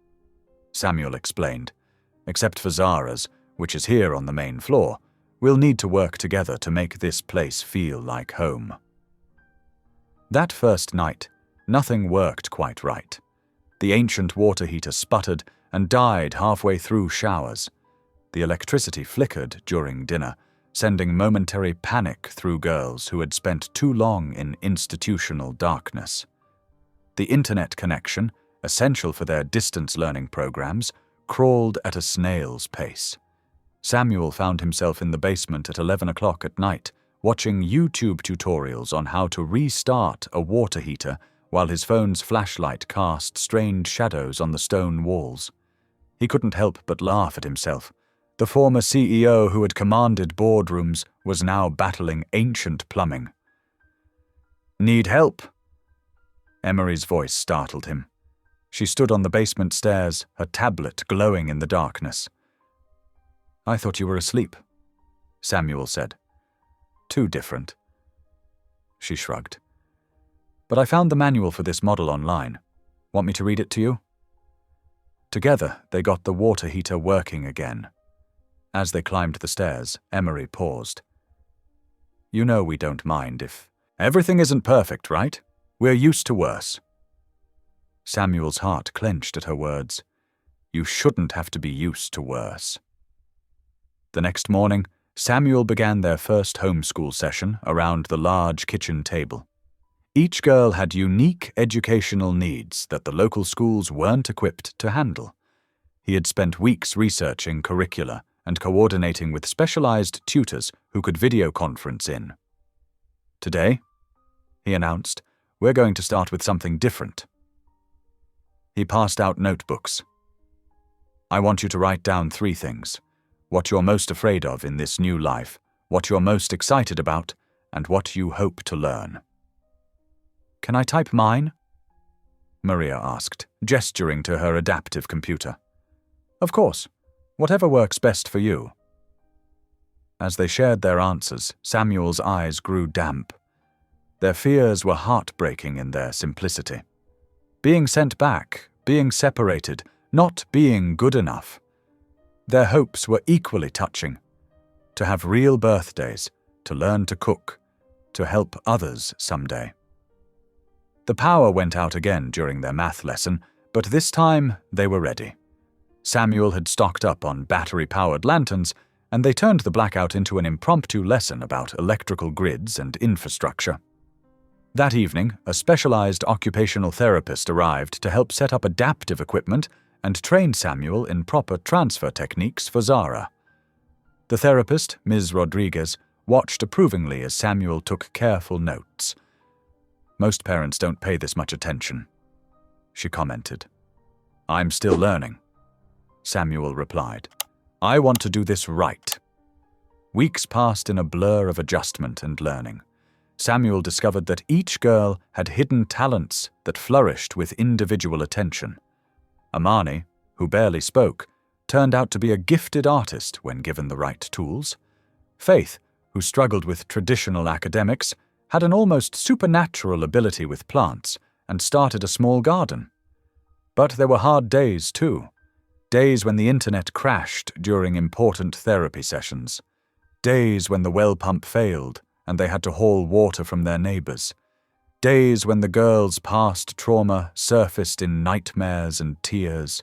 Samuel explained. "Except for Zara's, which is here on the main floor. We'll need to work together to make this place feel like home." That first night, nothing worked quite right. The ancient water heater sputtered and died halfway through showers. The electricity flickered during dinner, sending momentary panic through girls who had spent too long in institutional darkness. The internet connection, essential for their distance learning programs, crawled at a snail's pace. Samuel found himself in the basement at 11 o'clock at night, watching YouTube tutorials on how to restart a water heater while his phone's flashlight cast strange shadows on the stone walls. He couldn't help but laugh at himself. The former CEO who had commanded boardrooms was now battling ancient plumbing. "Need help?" Emery's voice startled him. She stood on the basement stairs, her tablet glowing in the darkness. "I thought you were asleep," Samuel said. "Too different." She shrugged. "But I found the manual for this model online. Want me to read it to you?" Together, they got the water heater working again. As they climbed the stairs, Emery paused. "You know we don't mind if everything isn't perfect, right? We're used to worse." Samuel's heart clenched at her words. You shouldn't have to be used to worse. The next morning, Samuel began their first homeschool session around the large kitchen table. Each girl had unique educational needs that the local schools weren't equipped to handle. He had spent weeks researching curricula and coordinating with specialized tutors who could video conference in. "Today," he announced, "we're going to start with something different." He passed out notebooks. "I want you to write down 3 things. What you're most afraid of in this new life, what you're most excited about, and what you hope to learn." "Can I type mine?" Maria asked, gesturing to her adaptive computer. "Of course. Whatever works best for you." As they shared their answers, Samuel's eyes grew damp. Their fears were heartbreaking in their simplicity. Being sent back, being separated, not being good enough. Their hopes were equally touching. To have real birthdays, to learn to cook, to help others someday. The power went out again during their math lesson, but this time they were ready. Samuel had stocked up on battery-powered lanterns, and they turned the blackout into an impromptu lesson about electrical grids and infrastructure. That evening, a specialized occupational therapist arrived to help set up adaptive equipment and train Samuel in proper transfer techniques for Zara. The therapist, Ms. Rodriguez, watched approvingly as Samuel took careful notes. "Most parents don't pay this much attention," she commented. "I'm still learning," Samuel replied. "I want to do this right." Weeks passed in a blur of adjustment and learning. Samuel discovered that each girl had hidden talents that flourished with individual attention. Amani, who barely spoke, turned out to be a gifted artist when given the right tools. Faith, who struggled with traditional academics, had an almost supernatural ability with plants, and started a small garden. But there were hard days too. Days when the internet crashed during important therapy sessions. Days when the well pump failed and they had to haul water from their neighbors. Days when the girl's past trauma surfaced in nightmares and tears.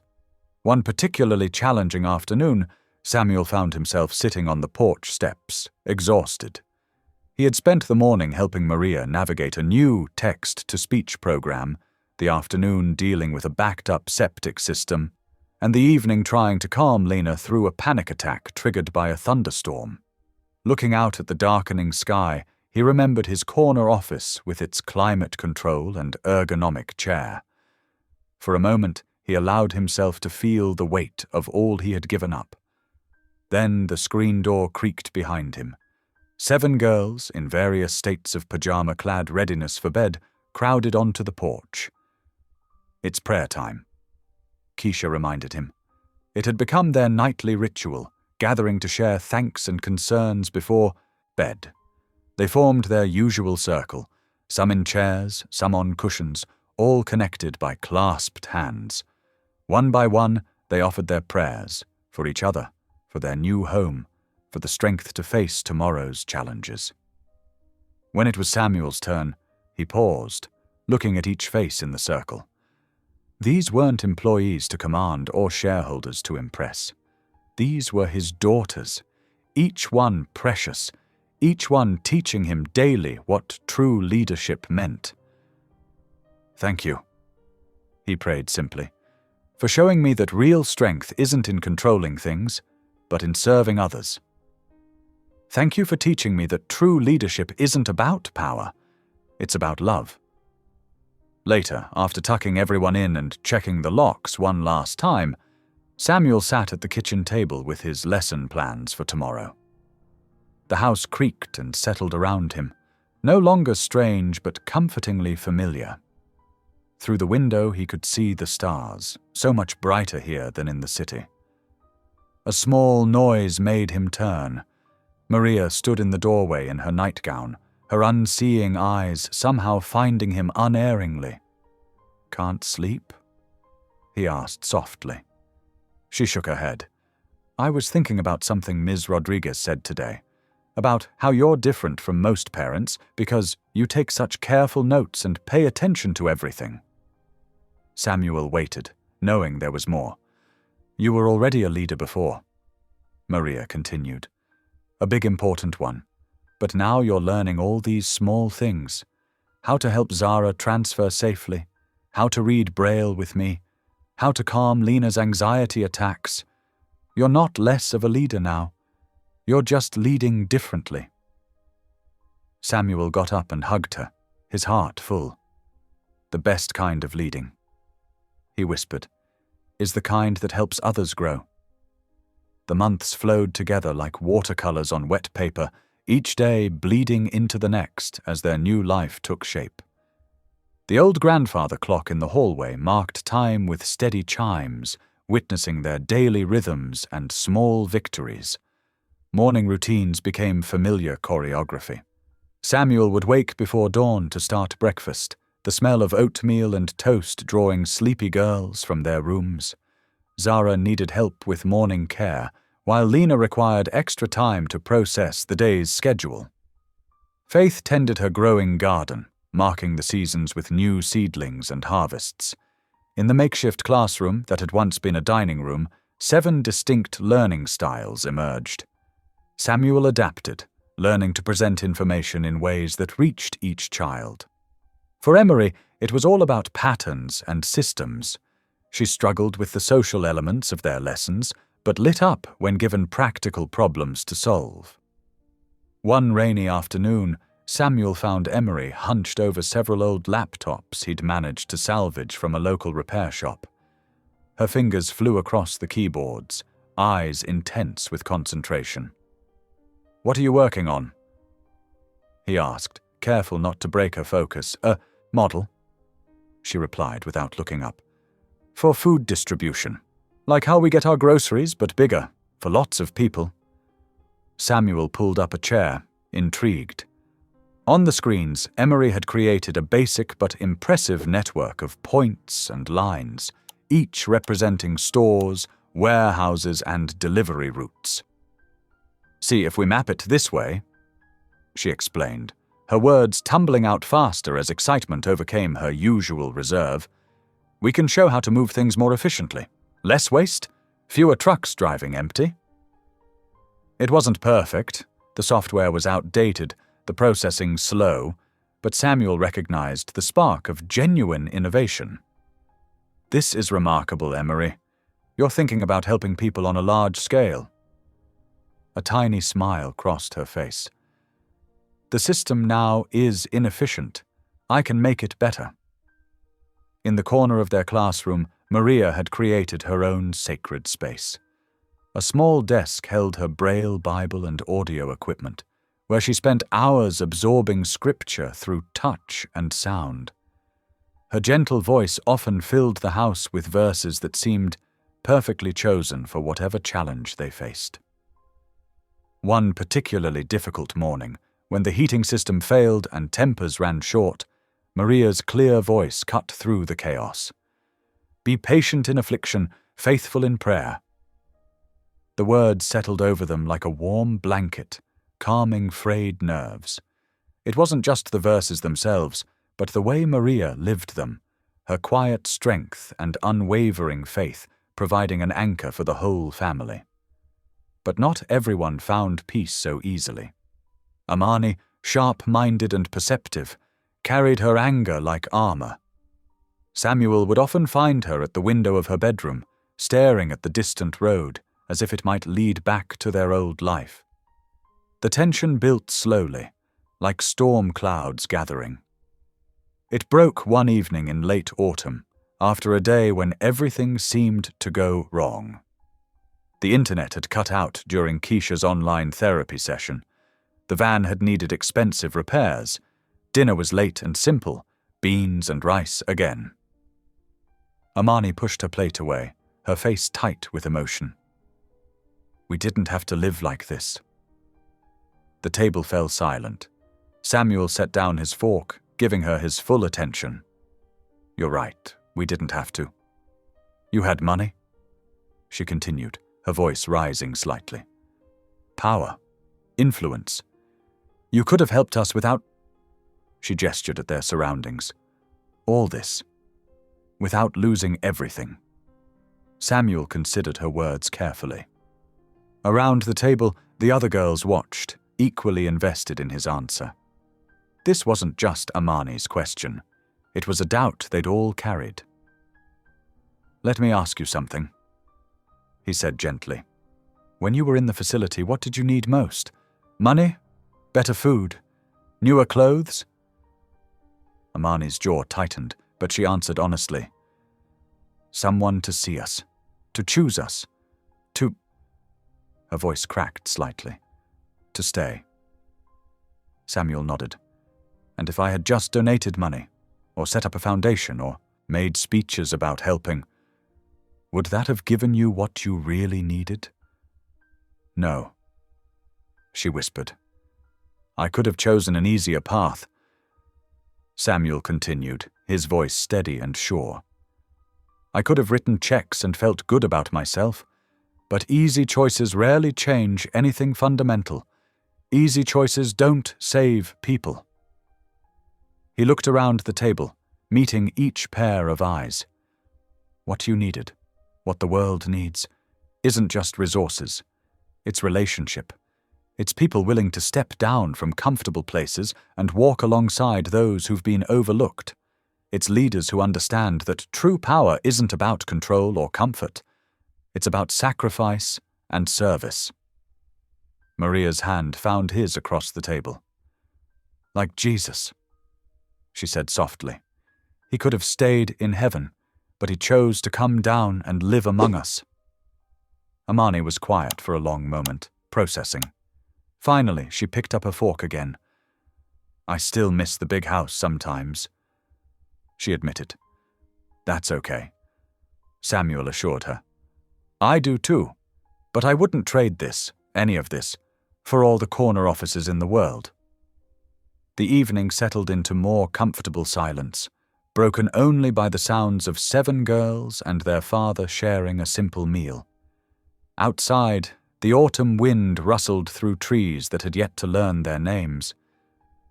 One particularly challenging afternoon, Samuel found himself sitting on the porch steps, exhausted. He had spent the morning helping Maria navigate a new text-to-speech program, the afternoon dealing with a backed-up septic system, and the evening trying to calm Lena through a panic attack triggered by a thunderstorm. Looking out at the darkening sky, he remembered his corner office with its climate control and ergonomic chair. For a moment, he allowed himself to feel the weight of all he had given up. Then the screen door creaked behind him. 7 girls, in various states of pajama-clad readiness for bed, crowded onto the porch. "It's prayer time," Keisha reminded him. It had become their nightly ritual, gathering to share thanks and concerns before bed. They formed their usual circle, some in chairs, some on cushions, all connected by clasped hands. One by one, they offered their prayers, for each other, for their new home, for the strength to face tomorrow's challenges. When it was Samuel's turn, he paused, looking at each face in the circle. These weren't employees to command or shareholders to impress. These were his daughters, each one precious, each one teaching him daily what true leadership meant. "Thank you," he prayed simply, "for showing me that real strength isn't in controlling things, but in serving others. Thank you for teaching me that true leadership isn't about power, it's about love." Later, after tucking everyone in and checking the locks one last time, Samuel sat at the kitchen table with his lesson plans for tomorrow. The house creaked and settled around him, no longer strange but comfortingly familiar. Through the window he could see the stars, so much brighter here than in the city. A small noise made him turn. Maria stood in the doorway in her nightgown, her unseeing eyes somehow finding him unerringly. "Can't sleep?" he asked softly. She shook her head. "I was thinking about something Ms. Rodriguez said today, about how you're different from most parents because you take such careful notes and pay attention to everything." Samuel waited, knowing there was more. "You were already a leader before," Maria continued. "A big important one. But now you're learning all these small things. How to help Zara transfer safely, how to read Braille with me, how to calm Lena's anxiety attacks. You're not less of a leader now. You're just leading differently." Samuel got up and hugged her, his heart full. "The best kind of leading," he whispered, "is the kind that helps others grow." The months flowed together like watercolors on wet paper, each day bleeding into the next as their new life took shape. The old grandfather clock in the hallway marked time with steady chimes, witnessing their daily rhythms and small victories. Morning routines became familiar choreography. Samuel would wake before dawn to start breakfast, the smell of oatmeal and toast drawing sleepy girls from their rooms. Zara needed help with morning care, while Lena required extra time to process the day's schedule. Faith tended her growing garden, marking the seasons with new seedlings and harvests. In the makeshift classroom that had once been a dining room, 7 distinct learning styles emerged. Samuel adapted, learning to present information in ways that reached each child. For Emery, it was all about patterns and systems. She struggled with the social elements of their lessons, but lit up when given practical problems to solve. One rainy afternoon, Samuel found Emery hunched over several old laptops he'd managed to salvage from a local repair shop. Her fingers flew across the keyboards, eyes intense with concentration. "What are you working on?" he asked, careful not to break her focus. "A model," she replied without looking up. "For food distribution. Like how we get our groceries, but bigger, for lots of people." Samuel pulled up a chair, intrigued. On the screens, Emery had created a basic but impressive network of points and lines, each representing stores, warehouses, and delivery routes. "See, if we map it this way," she explained, her words tumbling out faster as excitement overcame her usual reserve, "we can show how to move things more efficiently. Less waste, fewer trucks driving empty." It wasn't perfect. The software was outdated, the processing slow, but Samuel recognized the spark of genuine innovation. "This is remarkable, Emery. You're thinking about helping people on a large scale." A tiny smile crossed her face. "The system now is inefficient. I can make it better." In the corner of their classroom, Maria had created her own sacred space. A small desk held her Braille Bible and audio equipment, where she spent hours absorbing scripture through touch and sound. Her gentle voice often filled the house with verses that seemed perfectly chosen for whatever challenge they faced. One particularly difficult morning, when the heating system failed and tempers ran short, Maria's clear voice cut through the chaos. "Be patient in affliction, faithful in prayer." The words settled over them like a warm blanket, calming frayed nerves. It wasn't just the verses themselves, but the way Maria lived them, her quiet strength and unwavering faith providing an anchor for the whole family. But not everyone found peace so easily. Amani, sharp-minded and perceptive, carried her anger like armor. Samuel would often find her at the window of her bedroom, staring at the distant road, as if it might lead back to their old life. The tension built slowly, like storm clouds gathering. It broke one evening in late autumn, after a day when everything seemed to go wrong. The internet had cut out during Keisha's online therapy session. The van had needed expensive repairs. Dinner was late and simple, beans and rice again. Amani pushed her plate away, her face tight with emotion. "We didn't have to live like this." The table fell silent. Samuel set down his fork, giving her his full attention. "You're right, we didn't have to. You had money?" she continued, her voice rising slightly. "Power, influence. You could have helped us without—" She gestured at their surroundings. "All this, without losing everything." Samuel considered her words carefully. Around the table, the other girls watched, equally invested in his answer. This wasn't just Amani's question. It was a doubt they'd all carried. "Let me ask you something," he said gently. "When you were in the facility, what did you need most? Money? Better food? Newer clothes?" Amani's jaw tightened, but she answered honestly. "Someone to see us, to choose us, to—" Her voice cracked slightly. "To stay." Samuel nodded. "And if I had just donated money, or set up a foundation, or made speeches about helping, would that have given you what you really needed?" "No," she whispered. "I could have chosen an easier path." Samuel continued, his voice steady and sure. "I could have written checks and felt good about myself, but easy choices rarely change anything fundamental. Easy choices don't save people." He looked around the table, meeting each pair of eyes. What you needed, what the world needs, isn't just resources. It's relationship. It's people willing to step down from comfortable places and walk alongside those who've been overlooked. It's leaders who understand that true power isn't about control or comfort. It's about sacrifice and service. Maria's hand found his across the table. "Like Jesus," she said softly. "He could have stayed in heaven, but he chose to come down and live among us." Amani was quiet for a long moment, processing. Finally, she picked up her fork again. "I still miss the big house sometimes," she admitted. "That's okay," Samuel assured her. "I do too, but I wouldn't trade this, any of this, for all the corner offices in the world." The evening settled into more comfortable silence, broken only by the sounds of 7 girls and their father sharing a simple meal. Outside, the autumn wind rustled through trees that had yet to learn their names,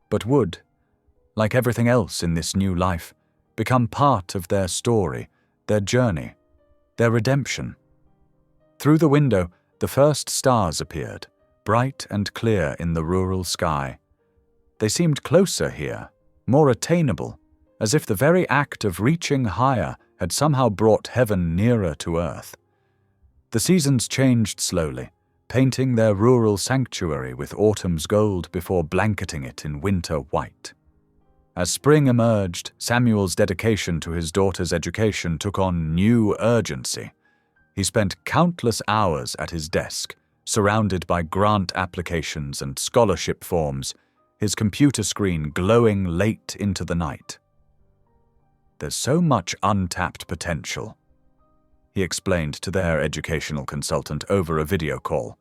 but would, like everything else in this new life, become part of their story, their journey, their redemption. Through the window, the first stars appeared, bright and clear in the rural sky. They seemed closer here, more attainable, as if the very act of reaching higher had somehow brought heaven nearer to earth. The seasons changed slowly, painting their rural sanctuary with autumn's gold before blanketing it in winter white. As spring emerged, Samuel's dedication to his daughter's education took on new urgency. He spent countless hours at his desk, surrounded by grant applications and scholarship forms, his computer screen glowing late into the night. "There's so much untapped potential," he explained to their educational consultant over a video call.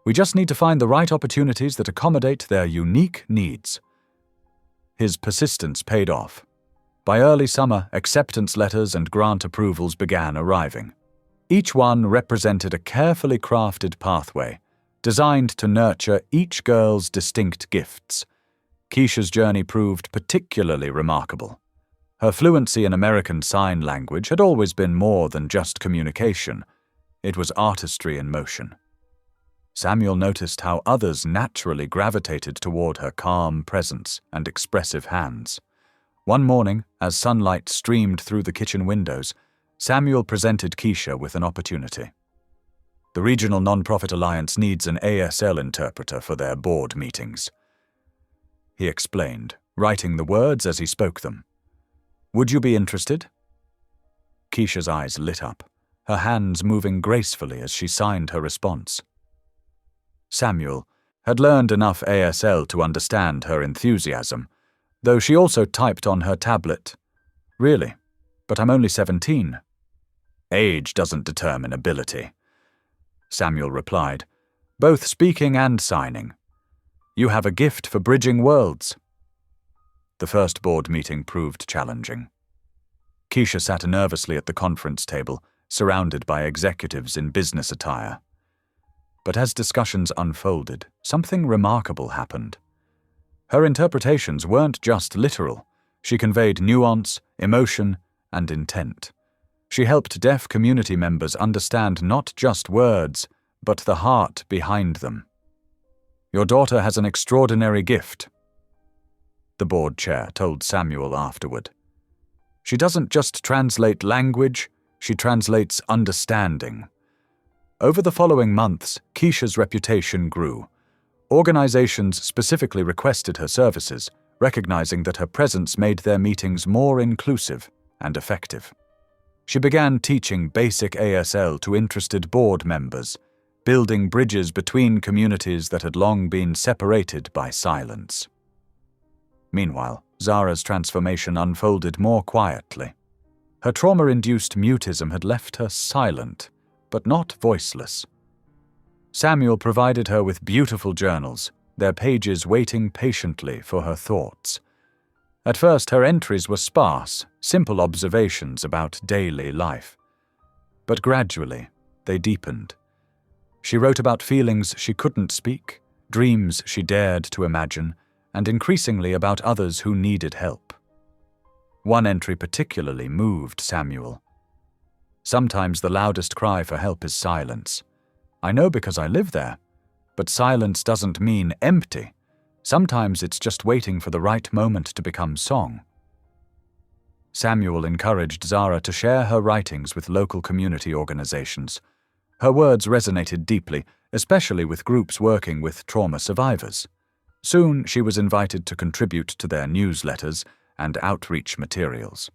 "We just need to find the right opportunities that accommodate their unique needs." His persistence paid off. By early summer, acceptance letters and grant approvals began arriving. Each one represented a carefully crafted pathway, designed to nurture each girl's distinct gifts. Keisha's journey proved particularly remarkable. Her fluency in American Sign Language had always been more than just communication. It was artistry in motion. Samuel noticed how others naturally gravitated toward her calm presence and expressive hands. One morning, as sunlight streamed through the kitchen windows, Samuel presented Keisha with an opportunity. "The Regional Nonprofit Alliance needs an ASL interpreter for their board meetings," he explained, writing the words as he spoke them. "Would you be interested?" Keisha's eyes lit up, her hands moving gracefully as she signed her response. Samuel had learned enough ASL to understand her enthusiasm, though she also typed on her tablet. "Really? But I'm only 17. "Age doesn't determine ability," Samuel replied, "both speaking and signing. You have a gift for bridging worlds." The first board meeting proved challenging. Keisha sat nervously at the conference table, surrounded by executives in business attire. But as discussions unfolded, something remarkable happened. Her interpretations weren't just literal. She conveyed nuance, emotion, and intent. She helped deaf community members understand not just words, but the heart behind them. "Your daughter has an extraordinary gift," the board chair told Samuel afterward. "She doesn't just translate language, she translates understanding." Over the following months, Keisha's reputation grew. Organizations specifically requested her services, recognizing that her presence made their meetings more inclusive and effective. She began teaching basic ASL to interested board members, building bridges between communities that had long been separated by silence. Meanwhile, Zara's transformation unfolded more quietly. Her trauma-induced mutism had left her silent, but not voiceless. Samuel provided her with beautiful journals, their pages waiting patiently for her thoughts. At first, her entries were sparse, simple observations about daily life. But gradually, they deepened. She wrote about feelings she couldn't speak, dreams she dared to imagine, and increasingly about others who needed help. One entry particularly moved Samuel. "Sometimes the loudest cry for help is silence. I know because I live there, but silence doesn't mean empty. Sometimes it's just waiting for the right moment to become song." Samuel encouraged Zara to share her writings with local community organizations. Her words resonated deeply, especially with groups working with trauma survivors. Soon, she was invited to contribute to their newsletters and outreach materials.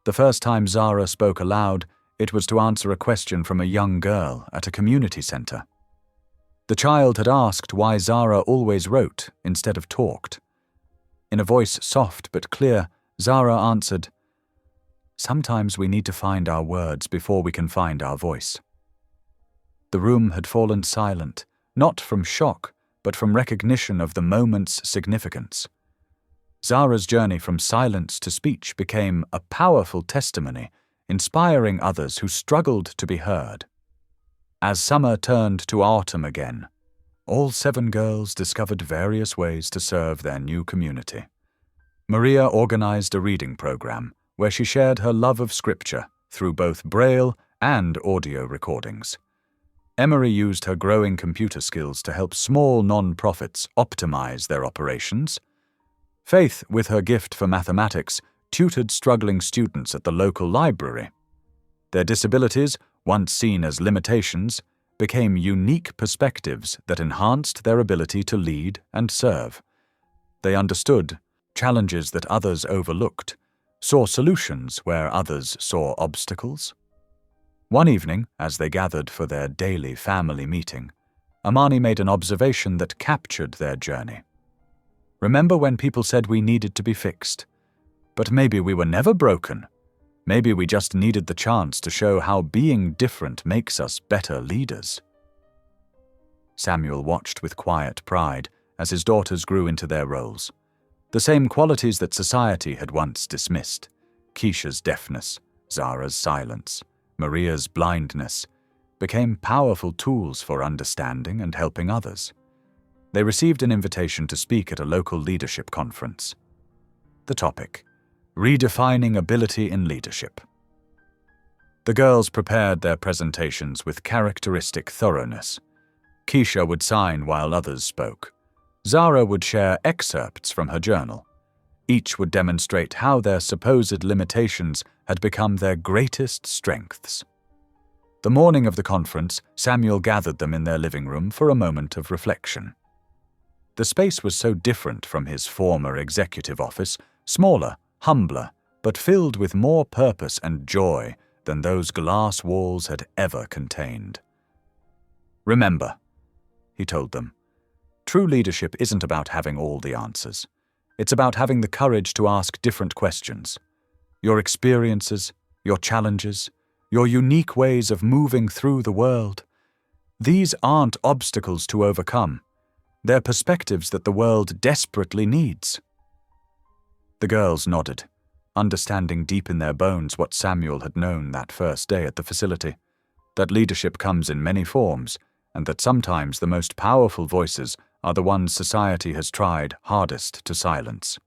The first time Zara spoke aloud, it was to answer a question from a young girl at a community center. The child had asked why Zara always wrote instead of talked. In a voice soft but clear, Zara answered, "Sometimes we need to find our words before we can find our voice." The room had fallen silent, not from shock, but from recognition of the moment's significance. Zara's journey from silence to speech became a powerful testimony, inspiring others who struggled to be heard. As summer turned to autumn again, all 7 girls discovered various ways to serve their new community. Maria organized a reading program where she shared her love of scripture through both braille and audio recordings. Emery used her growing computer skills to help small non-profits optimize their operations. Faith, with her gift for mathematics, tutored struggling students at the local library. Their disabilities, once seen as limitations, became unique perspectives that enhanced their ability to lead and serve. They understood challenges that others overlooked, saw solutions where others saw obstacles. One evening, as they gathered for their daily family meeting, Amani made an observation that captured their journey. Remember when people said we needed to be fixed? But maybe we were never broken. Maybe we just needed the chance to show how being different makes us better leaders. Samuel watched with quiet pride as his daughters grew into their roles. The same qualities that society had once dismissed: Keisha's deafness, Zara's silence, Maria's blindness, became powerful tools for understanding and helping others. They received an invitation to speak at a local leadership conference. The topic: Redefining Ability in Leadership. The girls prepared their presentations with characteristic thoroughness. Keisha would sign while others spoke. Zara would share excerpts from her journal. Each would demonstrate how their supposed limitations had become their greatest strengths. The morning of the conference, Samuel gathered them in their living room for a moment of reflection. The space was so different from his former executive office, smaller, humbler, but filled with more purpose and joy than those glass walls had ever contained. "Remember," he told them, "true leadership isn't about having all the answers. It's about having the courage to ask different questions. Your experiences, your challenges, your unique ways of moving through the world. These aren't obstacles to overcome. They're perspectives that the world desperately needs." The girls nodded, understanding deep in their bones what Samuel had known that first day at the facility: that leadership comes in many forms, and that sometimes the most powerful voices are the ones society has tried hardest to silence.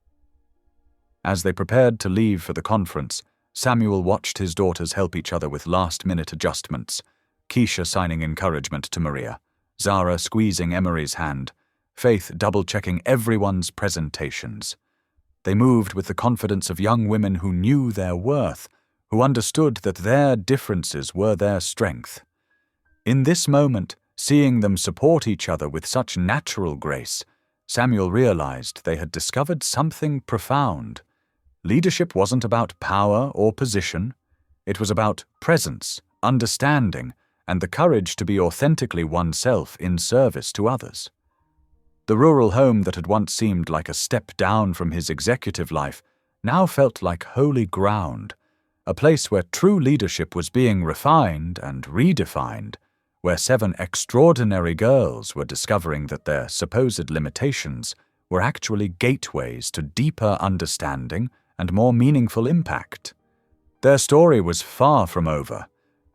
As they prepared to leave for the conference, Samuel watched his daughters help each other with last-minute adjustments, Keisha signing encouragement to Maria, Zara squeezing Emery's hand, Faith double-checking everyone's presentations. They moved with the confidence of young women who knew their worth, who understood that their differences were their strength. In this moment, seeing them support each other with such natural grace, Samuel realized they had discovered something profound. Leadership wasn't about power or position. It was about presence, understanding, and the courage to be authentically oneself in service to others. The rural home that had once seemed like a step down from his executive life now felt like holy ground, a place where true leadership was being refined and redefined, where 7 extraordinary girls were discovering that their supposed limitations were actually gateways to deeper understanding and more meaningful impact. Their story was far from over,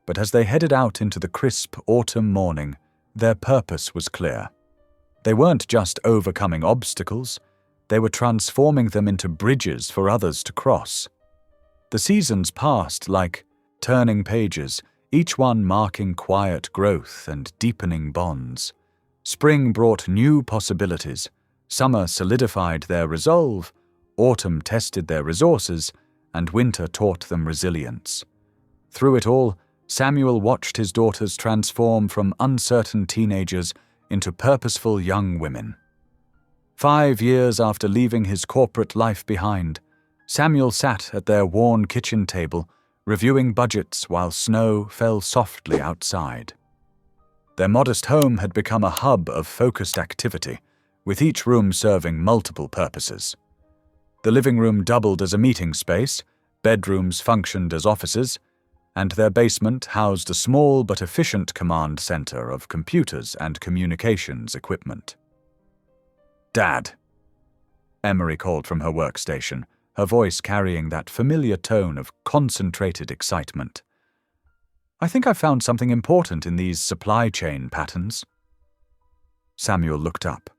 but as they headed out into the crisp autumn morning, their purpose was clear. They weren't just overcoming obstacles, they were transforming them into bridges for others to cross. The seasons passed like turning pages, each one marking quiet growth and deepening bonds. Spring brought new possibilities, summer solidified their resolve, autumn tested their resources, and winter taught them resilience. Through it all, Samuel watched his daughters transform from uncertain teenagers into purposeful young women. 5 years after leaving his corporate life behind, Samuel sat at their worn kitchen table, reviewing budgets while snow fell softly outside. Their modest home had become a hub of focused activity, with each room serving multiple purposes. The living room doubled as a meeting space, bedrooms functioned as offices, and their basement housed a small but efficient command center of computers and communications equipment. "Dad," Emery called from her workstation, her voice carrying that familiar tone of concentrated excitement. "I think I've found something important in these supply chain patterns." Samuel looked up,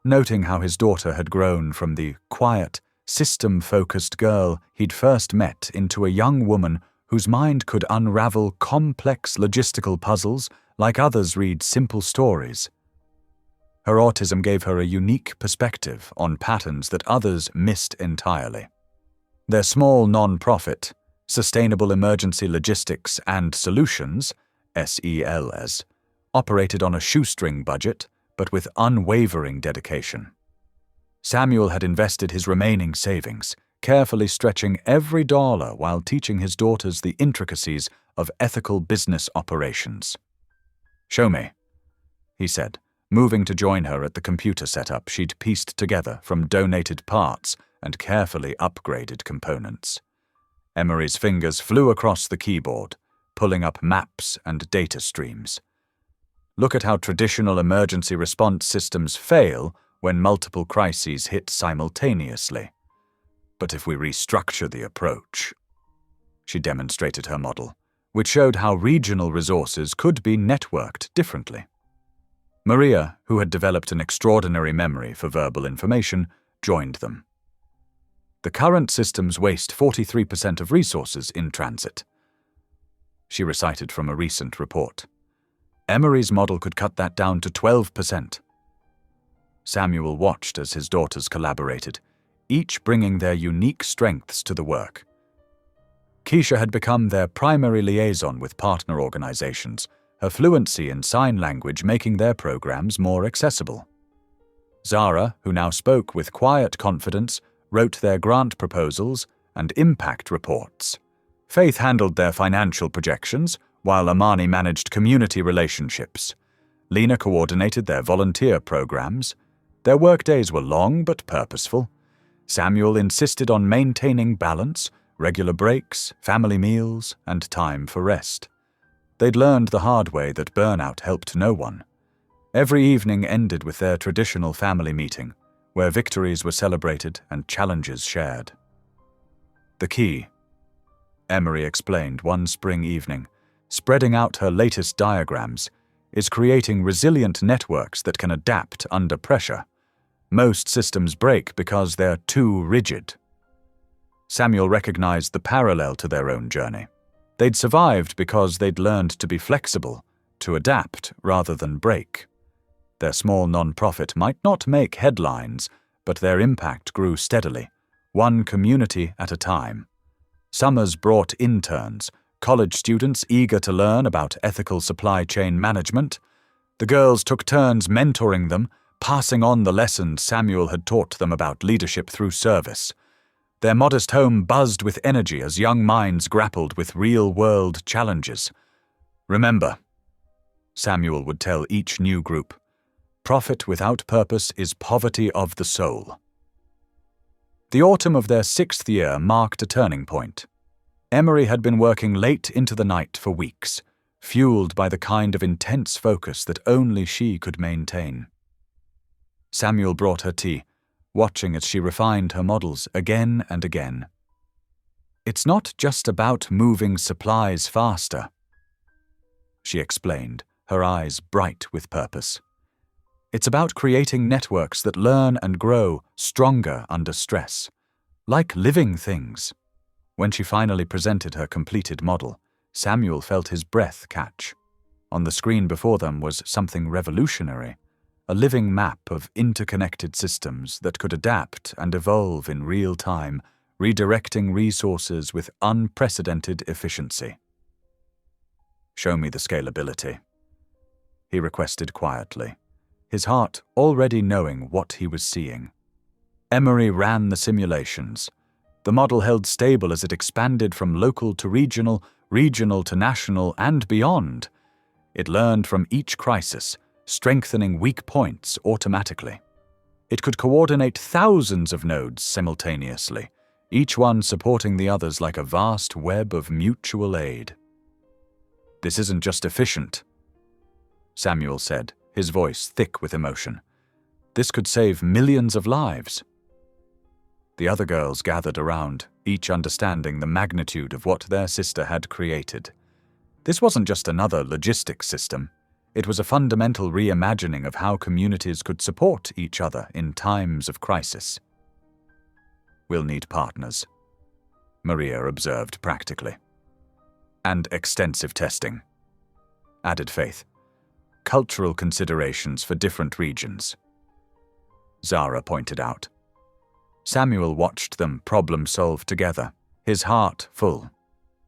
noting how his daughter had grown from the quiet, system-focused girl he'd first met into a young woman whose mind could unravel complex logistical puzzles like others read simple stories. Her autism gave her a unique perspective on patterns that others missed entirely. Their small non-profit, Sustainable Emergency Logistics and Solutions, SELS, operated on a shoestring budget, but with unwavering dedication. Samuel had invested his remaining savings, carefully stretching every dollar while teaching his daughters the intricacies of ethical business operations. "Show me," he said, moving to join her at the computer setup she'd pieced together from donated parts and carefully upgraded components. Emery's fingers flew across the keyboard, pulling up maps and data streams. "Look at how traditional emergency response systems fail when multiple crises hit simultaneously. But if we restructure the approach..." She demonstrated her model, which showed how regional resources could be networked differently. Maria, who had developed an extraordinary memory for verbal information, joined them. "The current systems waste 43% of resources in transit," she recited from a recent report. Emery's model could cut that down to 12%. Samuel watched as his daughters collaborated, each bringing their unique strengths to the work. Keisha had become their primary liaison with partner organizations, her fluency in sign language making their programs more accessible. Zara, who now spoke with quiet confidence, wrote their grant proposals and impact reports. Faith handled their financial projections, while Amani managed community relationships. Lena coordinated their volunteer programs. Their workdays were long but purposeful. Samuel insisted on maintaining balance, regular breaks, family meals, and time for rest. They'd learned the hard way that burnout helped no one. Every evening ended with their traditional family meeting, where victories were celebrated and challenges shared. "The key," Emery explained one spring evening, spreading out her latest diagrams, "is creating resilient networks that can adapt under pressure. Most systems break because they're too rigid." Samuel recognized the parallel to their own journey. They'd survived because they'd learned to be flexible, to adapt rather than break. Their small non-profit might not make headlines, but their impact grew steadily, one community at a time. Summers brought interns, college students eager to learn about ethical supply chain management. The girls took turns mentoring them, passing on the lessons Samuel had taught them about leadership through service. Their modest home buzzed with energy as young minds grappled with real-world challenges. "Remember," Samuel would tell each new group, "profit without purpose is poverty of the soul." The autumn of their 6th year marked a turning point. Emery had been working late into the night for weeks, fueled by the kind of intense focus that only she could maintain. Samuel brought her tea, watching as she refined her models again and again. "It's not just about moving supplies faster," she explained, her eyes bright with purpose. "It's about creating networks that learn and grow stronger under stress, like living things." When she finally presented her completed model, Samuel felt his breath catch. On the screen before them was something revolutionary, a living map of interconnected systems that could adapt and evolve in real time, redirecting resources with unprecedented efficiency. "Show me the scalability," he requested quietly, his heart already knowing what he was seeing. Emery ran the simulations. The model held stable as it expanded from local to regional, regional to national, and beyond. It learned from each crisis, strengthening weak points automatically. It could coordinate thousands of nodes simultaneously, each one supporting the others like a vast web of mutual aid. "This isn't just efficient," Samuel said, his voice thick with emotion. "This could save millions of lives." The other girls gathered around, each understanding the magnitude of what their sister had created. This wasn't just another logistics system. It was a fundamental reimagining of how communities could support each other in times of crisis. "We'll need partners," Maria observed practically. "And extensive testing," added Faith. "Cultural considerations for different regions," Zara pointed out. Samuel watched them problem-solve together, his heart full.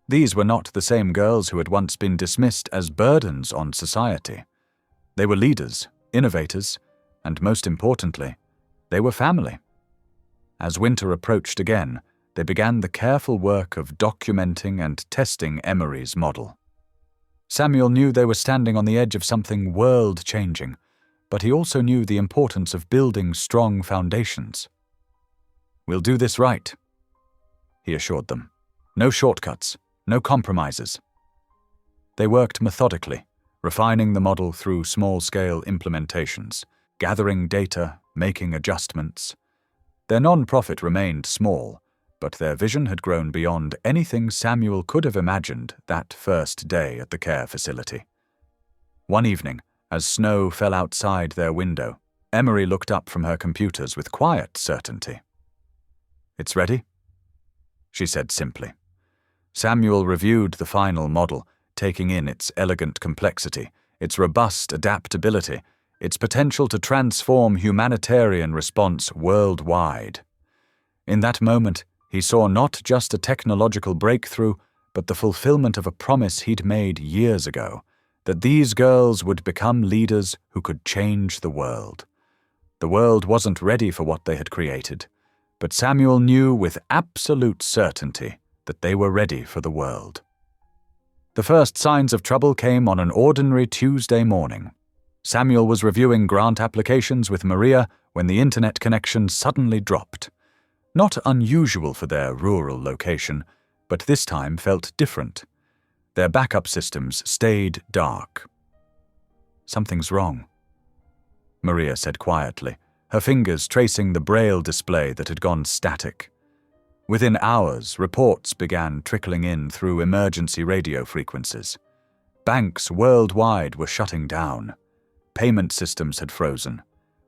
These were not the same girls who had once been dismissed as burdens on society. They were leaders, innovators, and most importantly, they were family. As winter approached again, they began the careful work of documenting and testing Emery's model. Samuel knew they were standing on the edge of something world-changing, but he also knew the importance of building strong foundations. "We'll do this right," he assured them. "No shortcuts, no compromises." They worked methodically, refining the model through small-scale implementations, gathering data, making adjustments. Their non-profit remained small, but their vision had grown beyond anything Samuel could have imagined that first day at the care facility. One evening, as snow fell outside their window, Emery looked up from her computers with quiet certainty. "It's ready?" she said simply. Samuel reviewed the final model, taking in its elegant complexity, its robust adaptability, its potential to transform humanitarian response worldwide. In that moment, he saw not just a technological breakthrough, but the fulfillment of a promise he'd made years ago, that these girls would become leaders who could change the world. The world wasn't ready for what they had created, but Samuel knew with absolute certainty that they were ready for the world. The first signs of trouble came on an ordinary Tuesday morning. Samuel was reviewing grant applications with Maria when the internet connection suddenly dropped. Not unusual for their rural location, but this time felt different. Their backup systems stayed dark. "Something's wrong," Maria said quietly, her fingers tracing the braille display that had gone static. Within hours, reports began trickling in through emergency radio frequencies. Banks worldwide were shutting down. Payment systems had frozen.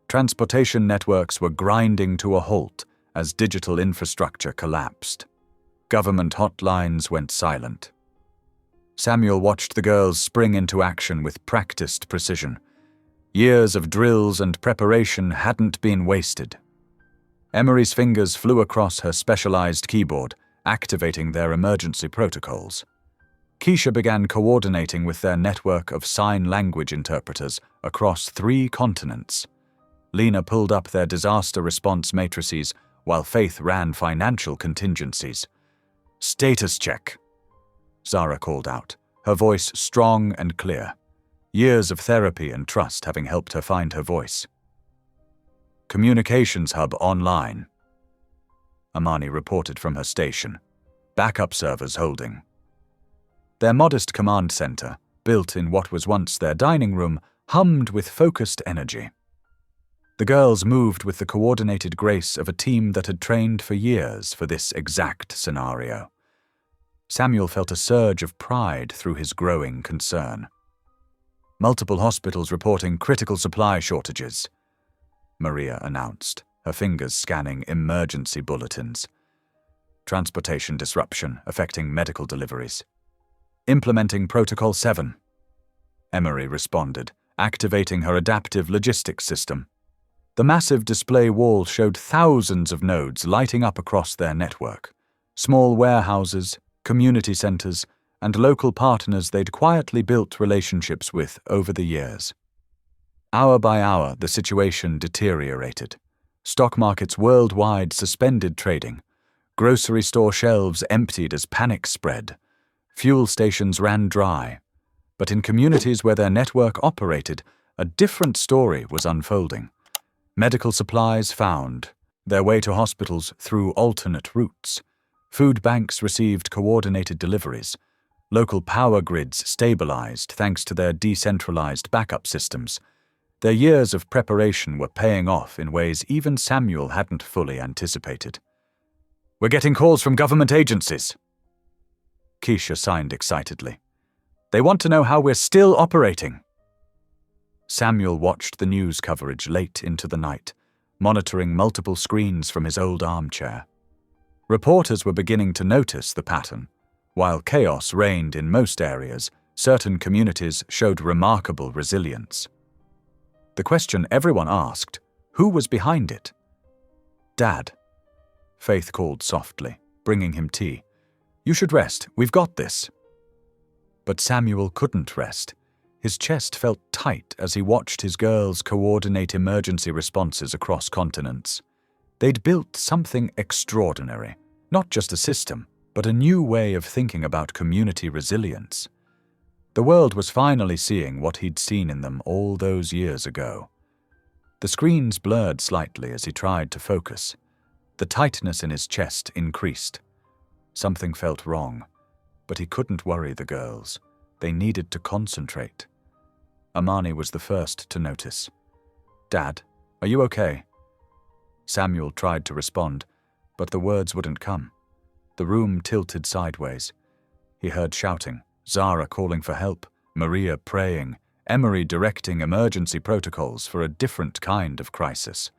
Transportation networks were grinding to a halt as digital infrastructure collapsed. Government hotlines went silent. Samuel watched the girls spring into action with practiced precision. Years of drills and preparation hadn't been wasted. Emery's fingers flew across her specialized keyboard, activating their emergency protocols. Keisha began coordinating with their network of sign language interpreters across 3 continents. Lena pulled up their disaster response matrices, while Faith ran financial contingencies. "Status check," Zara called out, her voice strong and clear. Years of therapy and trust having helped her find her voice. "Communications hub online," Amani reported from her station. "Backup servers holding." Their modest command center, built in what was once their dining room, hummed with focused energy. The girls moved with the coordinated grace of a team that had trained for years for this exact scenario. Samuel felt a surge of pride through his growing concern. "Multiple hospitals reporting critical supply shortages," Maria announced, her fingers scanning emergency bulletins. "Transportation disruption affecting medical deliveries." "Implementing Protocol 7, Emery responded, activating her adaptive logistics system. The massive display wall showed thousands of nodes lighting up across their network. Small warehouses, community centers, and local partners they'd quietly built relationships with over the years. Hour by hour, the situation deteriorated. Stock markets worldwide suspended trading. Grocery store shelves emptied as panic spread. Fuel stations ran dry. But in communities where their network operated, a different story was unfolding. Medical supplies found their way to hospitals through alternate routes. Food banks received coordinated deliveries. Local power grids stabilized thanks to their decentralized backup systems. Their years of preparation were paying off in ways even Samuel hadn't fully anticipated. We're getting calls from government agencies. Keisha signed excitedly. They want to know how we're still operating. Samuel watched the news coverage late into the night, monitoring multiple screens from his old armchair. Reporters were beginning to notice the pattern. While chaos reigned in most areas, certain communities showed remarkable resilience. The question everyone asked, who was behind it? Dad. Faith called softly, bringing him tea. You should rest, we've got this. But Samuel couldn't rest. His chest felt tight as he watched his girls coordinate emergency responses across continents. They'd built something extraordinary, not just a system, but a new way of thinking about community resilience. The world was finally seeing what he'd seen in them all those years ago. The screens blurred slightly as he tried to focus. The tightness in his chest increased. Something felt wrong, but he couldn't worry the girls. They needed to concentrate. Amani was the first to notice. Dad, are you okay? Samuel tried to respond, but the words wouldn't come. The room tilted sideways. He heard shouting, Zara calling for help, Maria praying, Emery directing emergency protocols for a different kind of crisis.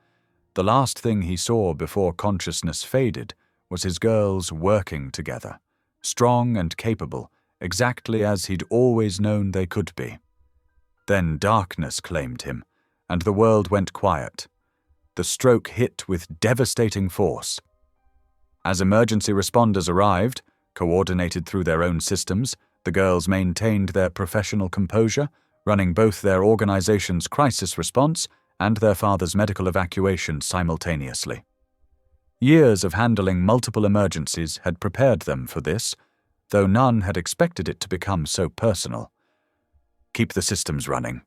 The last thing he saw before consciousness faded was his girls working together, strong and capable, exactly as he'd always known they could be. Then darkness claimed him, and the world went quiet. The stroke hit with devastating force. As emergency responders arrived, coordinated through their own systems, the girls maintained their professional composure, running both their organization's crisis response and their father's medical evacuation simultaneously. Years of handling multiple emergencies had prepared them for this, though none had expected it to become so personal. Keep the systems running.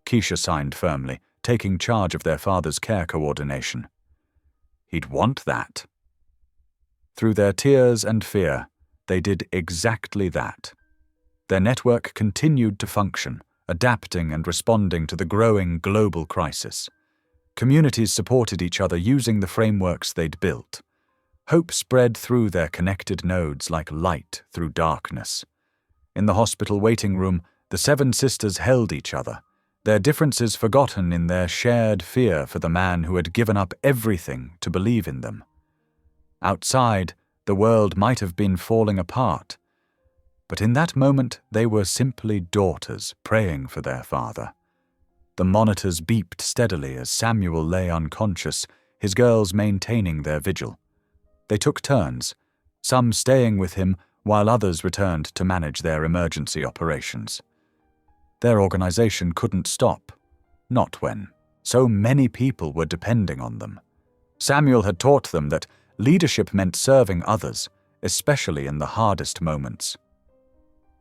Keisha signed firmly, taking charge of their father's care coordination. He'd want that. Through their tears and fear, they did exactly that. Their network continued to function, adapting and responding to the growing global crisis. Communities supported each other using the frameworks they'd built. Hope spread through their connected nodes like light through darkness. In the hospital waiting room, the 7 sisters held each other, their differences forgotten in their shared fear for the man who had given up everything to believe in them. Outside, the world might have been falling apart, but in that moment they were simply daughters praying for their father. The monitors beeped steadily as Samuel lay unconscious, his girls maintaining their vigil. They took turns, some staying with him while others returned to manage their emergency operations. Their organization couldn't stop, not when so many people were depending on them. Samuel had taught them that leadership meant serving others, especially in the hardest moments.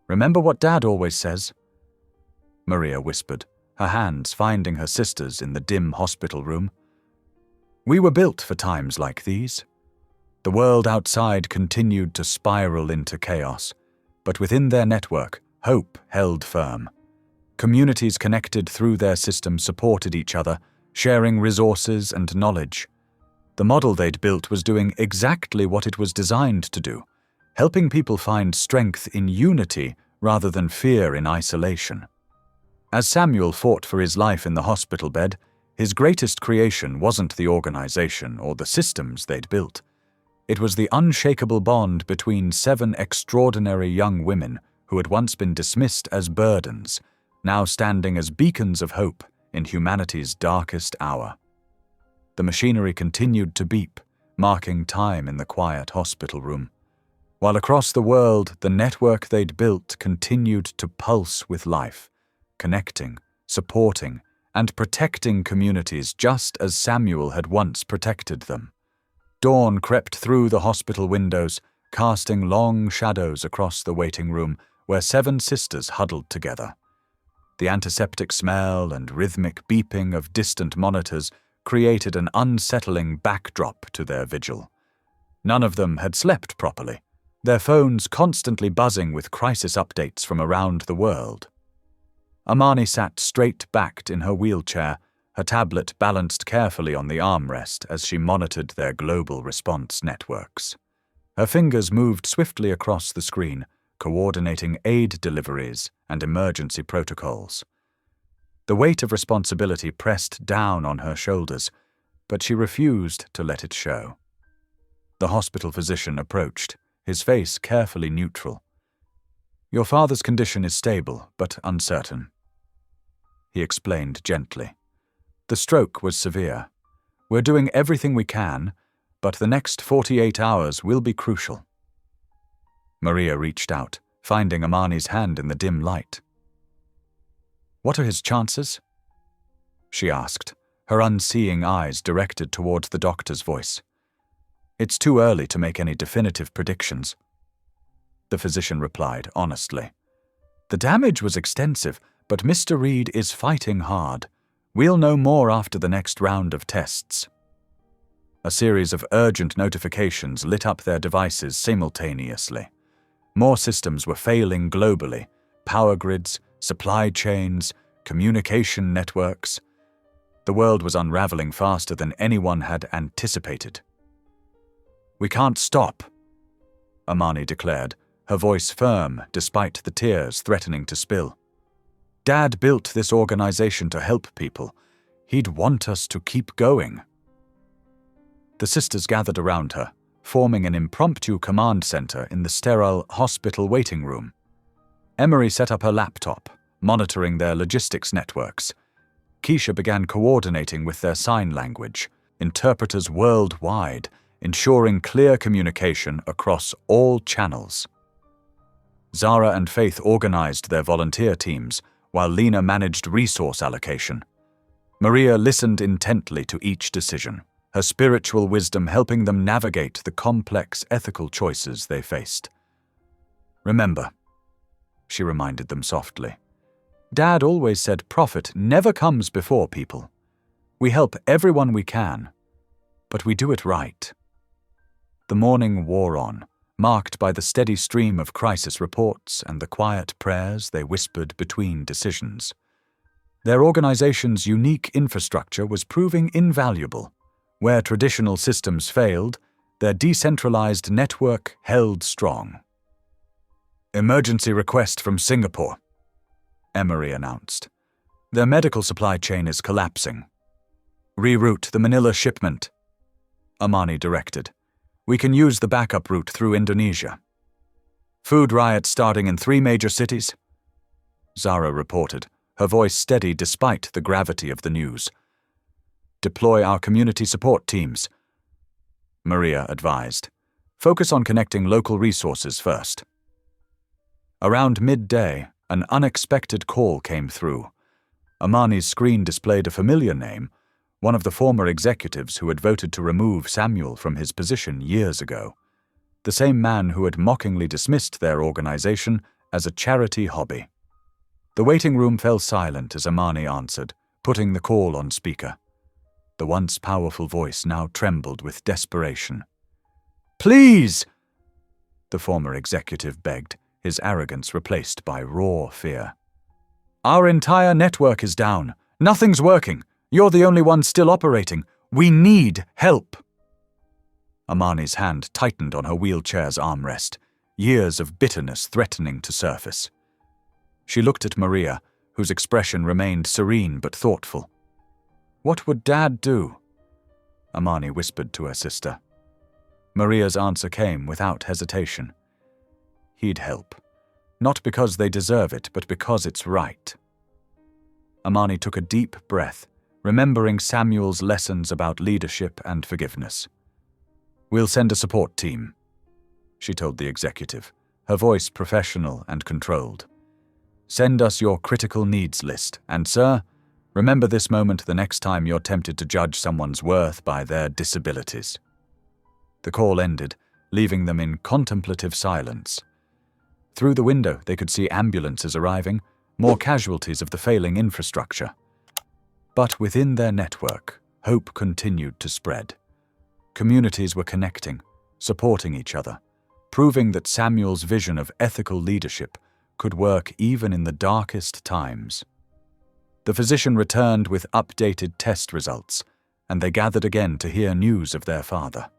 Remember what Dad always says? Maria whispered, her hands finding her sisters in the dim hospital room. We were built for times like these. The world outside continued to spiral into chaos, but within their network, hope held firm. Communities connected through their system supported each other, sharing resources and knowledge. The model they'd built was doing exactly what it was designed to do, helping people find strength in unity rather than fear in isolation. As Samuel fought for his life in the hospital bed, his greatest creation wasn't the organization or the systems they'd built. It was the unshakable bond between 7 extraordinary young women who had once been dismissed as burdens, now standing as beacons of hope in humanity's darkest hour. The machinery continued to beep, marking time in the quiet hospital room, while across the world the network they'd built continued to pulse with life, connecting, supporting, and protecting communities just as Samuel had once protected them. Dawn crept through the hospital windows, casting long shadows across the waiting room where 7 sisters huddled together. The antiseptic smell and rhythmic beeping of distant monitors created an unsettling backdrop to their vigil. None of them had slept properly, their phones constantly buzzing with crisis updates from around the world. Amani sat straight-backed in her wheelchair, her tablet balanced carefully on the armrest as she monitored their global response networks. Her fingers moved swiftly across the screen, coordinating aid deliveries and emergency protocols. The weight of responsibility pressed down on her shoulders, but she refused to let it show. The hospital physician approached, his face carefully neutral. "Your father's condition is stable, but uncertain," he explained gently. "The stroke was severe. We're doing everything we can, but the next 48 hours will be crucial." Maria reached out, finding Amani's hand in the dim light. "What are his chances?" she asked, her unseeing eyes directed towards the doctor's voice. "It's too early to make any definitive predictions," the physician replied honestly. "The damage was extensive, but Mr. Reed is fighting hard. We'll know more after the next round of tests." A series of urgent notifications lit up their devices simultaneously. More systems were failing globally: power grids, supply chains, communication networks. The world was unraveling faster than anyone had anticipated. "We can't stop," Amani declared, her voice firm despite the tears threatening to spill. "Dad built this organization to help people. He'd want us to keep going." The sisters gathered around her, forming an impromptu command center in the sterile hospital waiting room. Emery set up her laptop, monitoring their logistics networks. Keisha began coordinating with their sign language, interpreters worldwide, ensuring clear communication across all channels. Zara and Faith organized their volunteer teams, while Lena managed resource allocation. Maria listened intently to each decision, her spiritual wisdom helping them navigate the complex ethical choices they faced. "Remember," she reminded them softly, "Dad always said profit never comes before people. We help everyone we can, but we do it right." The morning wore on, marked by the steady stream of crisis reports and the quiet prayers they whispered between decisions. Their organization's unique infrastructure was proving invaluable. Where traditional systems failed, their decentralized network held strong. "Emergency request from Singapore," Emery announced. "Their medical supply chain is collapsing. Reroute the Manila shipment," Amani directed. "We can use the backup route through Indonesia." "Food riots starting in 3 major cities," Zara reported, her voice steady despite the gravity of the news. "Deploy our community support teams," Maria advised. "Focus on connecting local resources first." Around midday, an unexpected call came through. Amani's screen displayed a familiar name, one of the former executives who had voted to remove Samuel from his position years ago. The same man who had mockingly dismissed their organization as a charity hobby. The waiting room fell silent as Amani answered, putting the call on speaker. The once powerful voice now trembled with desperation. "Please!" the former executive begged, his arrogance replaced by raw fear. "Our entire network is down. Nothing's working. You're the only one still operating. We need help." Amani's hand tightened on her wheelchair's armrest, years of bitterness threatening to surface. She looked at Maria, whose expression remained serene but thoughtful. "What would Dad do?" Amani whispered to her sister. Maria's answer came without hesitation. "He'd help. Not because they deserve it, but because it's right." Amani took a deep breath, remembering Samuel's lessons about leadership and forgiveness. "We'll send a support team," she told the executive, her voice professional and controlled. "Send us your critical needs list, and sir, remember this moment the next time you're tempted to judge someone's worth by their disabilities." The call ended, leaving them in contemplative silence. Through the window, they could see ambulances arriving, more casualties of the failing infrastructure. But within their network, hope continued to spread. Communities were connecting, supporting each other, proving that Samuel's vision of ethical leadership could work even in the darkest times. The physician returned with updated test results, and they gathered again to hear news of their father.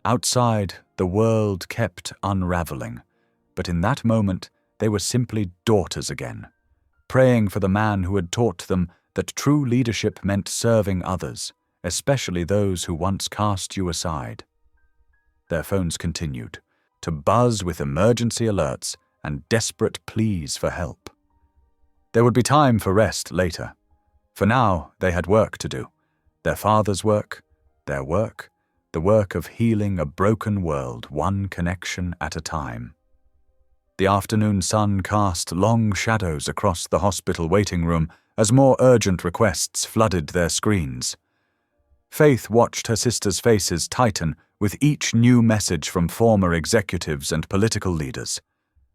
Outside, the world kept unraveling, but in that moment they were simply daughters again, praying for the man who had taught them that true leadership meant serving others, especially those who once cast you aside. Their phones continued to buzz with emergency alerts and desperate pleas for help. There would be time for rest later. For now, they had work to do. Their father's work, their work, the work of healing a broken world, one connection at a time. The afternoon sun cast long shadows across the hospital waiting room as more urgent requests flooded their screens. Faith watched her sisters' faces tighten with each new message from former executives and political leaders,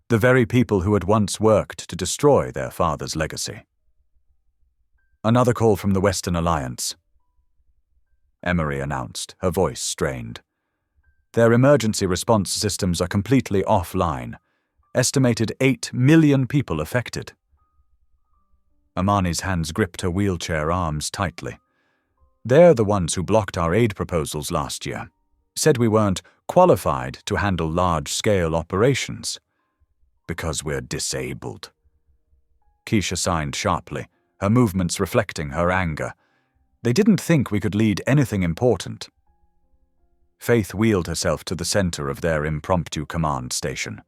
the very people who had once worked to destroy their father's legacy. Another call from the Western Alliance, Emery announced, her voice strained. Their emergency response systems are completely offline. Estimated 8 million people affected. Amani's hands gripped her wheelchair arms tightly. They're the ones who blocked our aid proposals last year, said we weren't qualified to handle large-scale operations. Because we're disabled. Keisha signed sharply, her movements reflecting her anger. They didn't think we could lead anything important. Faith wheeled herself to the center of their impromptu command station.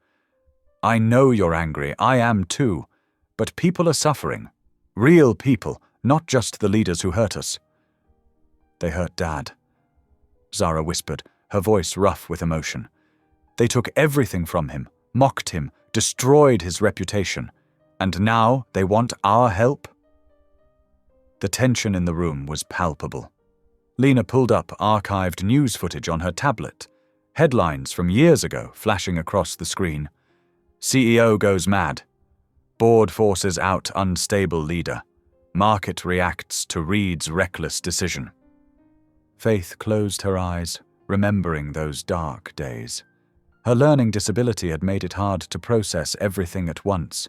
I know you're angry, I am too, but people are suffering. Real people, not just the leaders who hurt us. They hurt Dad, Zara whispered, her voice rough with emotion. They took everything from him, mocked him, destroyed his reputation, and now they want our help? The tension in the room was palpable. Lena pulled up archived news footage on her tablet, headlines from years ago flashing across the screen. CEO goes mad. Board forces out unstable leader. Market reacts to Reed's reckless decision. Faith closed her eyes, remembering those dark days. Her learning disability had made it hard to process everything at once,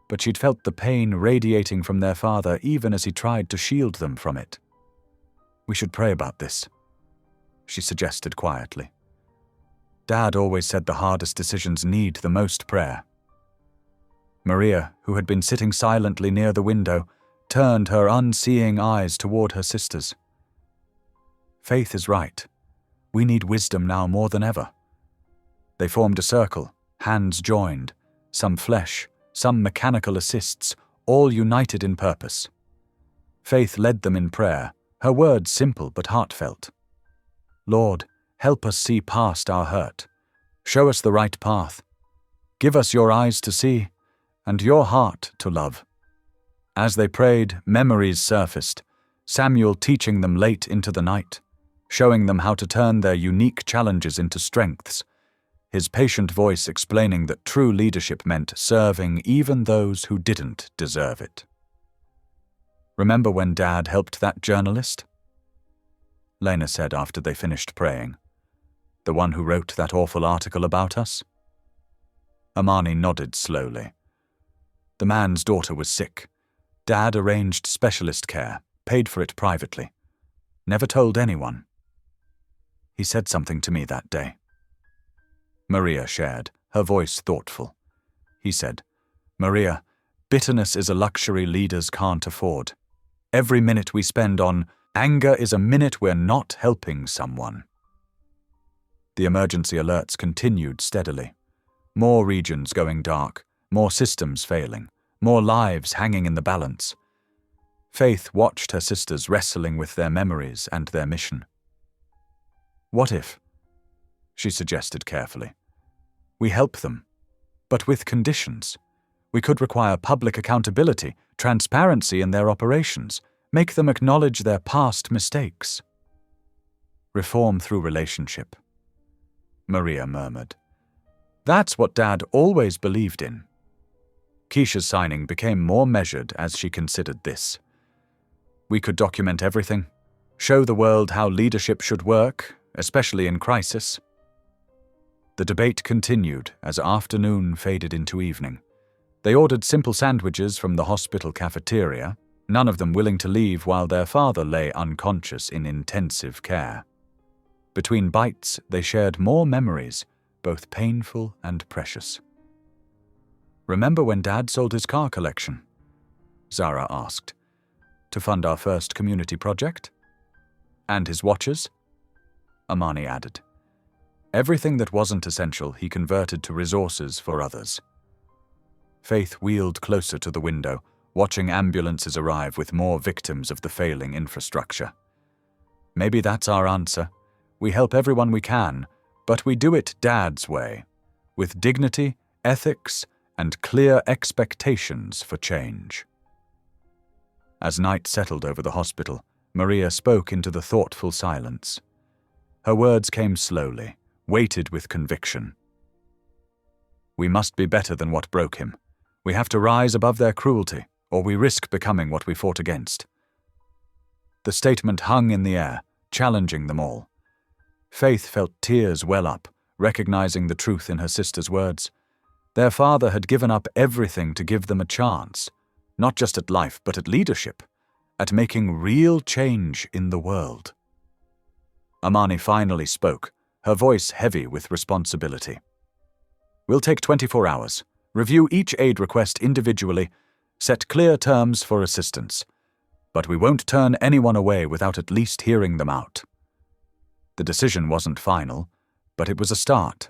but she'd felt the pain radiating from their father even as he tried to shield them from it. We should pray about this, she suggested quietly. Dad always said the hardest decisions need the most prayer. Maria, who had been sitting silently near the window, turned her unseeing eyes toward her sisters. Faith is right. We need wisdom now more than ever. They formed a circle, hands joined, some flesh, some mechanical assists, all united in purpose. Faith led them in prayer, her words simple but heartfelt. Lord, help us see past our hurt. Show us the right path. Give us your eyes to see, and your heart to love. As they prayed, memories surfaced, Samuel teaching them late into the night, showing them how to turn their unique challenges into strengths, his patient voice explaining that true leadership meant serving even those who didn't deserve it. Remember when Dad helped that journalist? Lena said after they finished praying. The one who wrote that awful article about us? Amani nodded slowly. The man's daughter was sick. Dad arranged specialist care, paid for it privately. Never told anyone. He said something to me that day. Maria shared, her voice thoughtful. He said, Maria, bitterness is a luxury leaders can't afford. Every minute we spend on anger is a minute we're not helping someone. The emergency alerts continued steadily. More regions going dark, more systems failing, more lives hanging in the balance. Faith watched her sisters wrestling with their memories and their mission. What if, she suggested carefully, we help them, but with conditions? We could require public accountability, transparency in their operations, make them acknowledge their past mistakes. Reform through relationship, Maria murmured. That's what Dad always believed in. Keisha's signing became more measured as she considered this. We could document everything, show the world how leadership should work, especially in crisis. The debate continued as afternoon faded into evening. They ordered simple sandwiches from the hospital cafeteria, none of them willing to leave while their father lay unconscious in intensive care. Between bites, they shared more memories, both painful and precious. "Remember when Dad sold his car collection?" Zara asked. "To fund our first community project?" "And his watches?" Amani added. "Everything that wasn't essential he converted to resources for others." Faith wheeled closer to the window, watching ambulances arrive with more victims of the failing infrastructure. "Maybe that's our answer. We help everyone we can, but we do it Dad's way, with dignity, ethics, and clear expectations for change." As night settled over the hospital, Maria spoke into the thoughtful silence. Her words came slowly, weighted with conviction. "We must be better than what broke him. We have to rise above their cruelty, or we risk becoming what we fought against." The statement hung in the air, challenging them all. Faith felt tears well up, recognizing the truth in her sister's words. Their father had given up everything to give them a chance, not just at life but at leadership, at making real change in the world. Amani finally spoke, her voice heavy with responsibility. "We'll take 24 hours, review each aid request individually, set clear terms for assistance. But we won't turn anyone away without at least hearing them out." The decision wasn't final, but it was a start.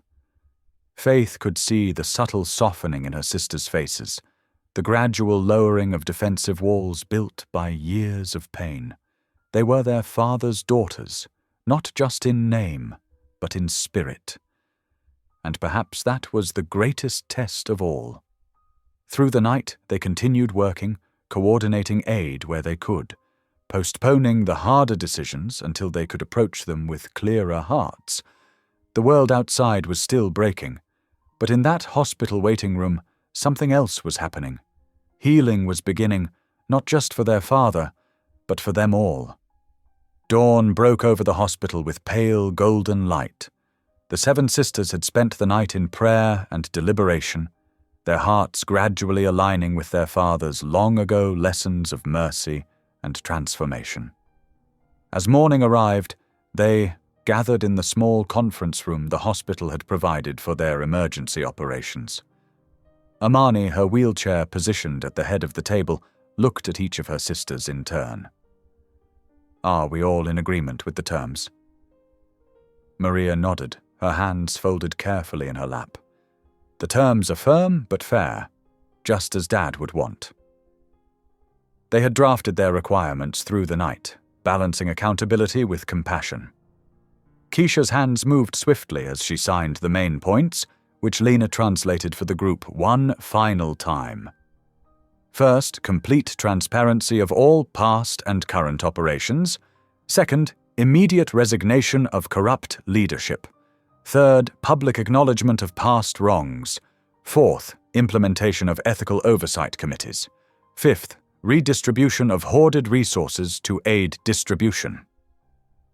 Faith could see the subtle softening in her sisters' faces, the gradual lowering of defensive walls built by years of pain. They were their father's daughters, not just in name, but in spirit. And perhaps that was the greatest test of all. Through the night, they continued working, coordinating aid where they could, postponing the harder decisions until they could approach them with clearer hearts. The world outside was still breaking, but in that hospital waiting room, something else was happening. Healing was beginning, not just for their father, but for them all. Dawn broke over the hospital with pale golden light. The 7 sisters had spent the night in prayer and deliberation, their hearts gradually aligning with their father's long-ago lessons of mercy and transformation. As morning arrived, they gathered in the small conference room the hospital had provided for their emergency operations. Amani, her wheelchair positioned at the head of the table, looked at each of her sisters in turn. "Are we all in agreement with the terms?" Maria nodded, her hands folded carefully in her lap. "The terms are firm but fair, just as Dad would want." They had drafted their requirements through the night, balancing accountability with compassion. Keisha's hands moved swiftly as she signed the main points, which Lena translated for the group one final time. First, complete transparency of all past and current operations. Second, immediate resignation of corrupt leadership. Third, public acknowledgement of past wrongs. Fourth, implementation of ethical oversight committees. Fifth, redistribution of hoarded resources to aid distribution.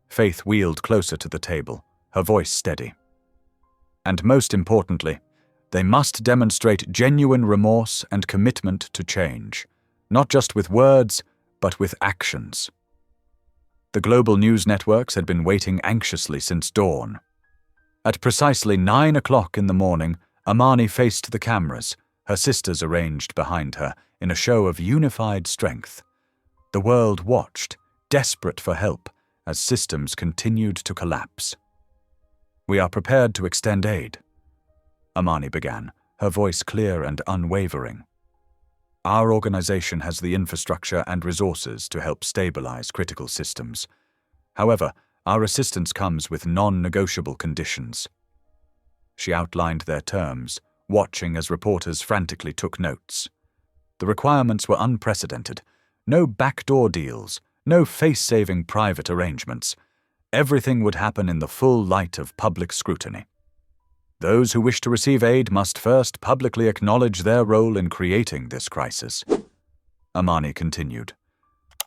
Faith wheeled closer to the table, her voice steady. And most importantly, they must demonstrate genuine remorse and commitment to change, not just with words, but with actions. The global news networks had been waiting anxiously since dawn. At precisely 9 o'clock in the morning, Amani faced the cameras, her sisters arranged behind her, in a show of unified strength. The world watched, desperate for help, as systems continued to collapse. "We are prepared to extend aid," Amani began, her voice clear and unwavering. "Our organization has the infrastructure and resources to help stabilize critical systems. However, our assistance comes with non-negotiable conditions." She outlined their terms, watching as reporters frantically took notes. The requirements were unprecedented. No backdoor deals, no face-saving private arrangements. Everything would happen in the full light of public scrutiny. Those who wish to receive aid must first publicly acknowledge their role in creating this crisis. Amani continued.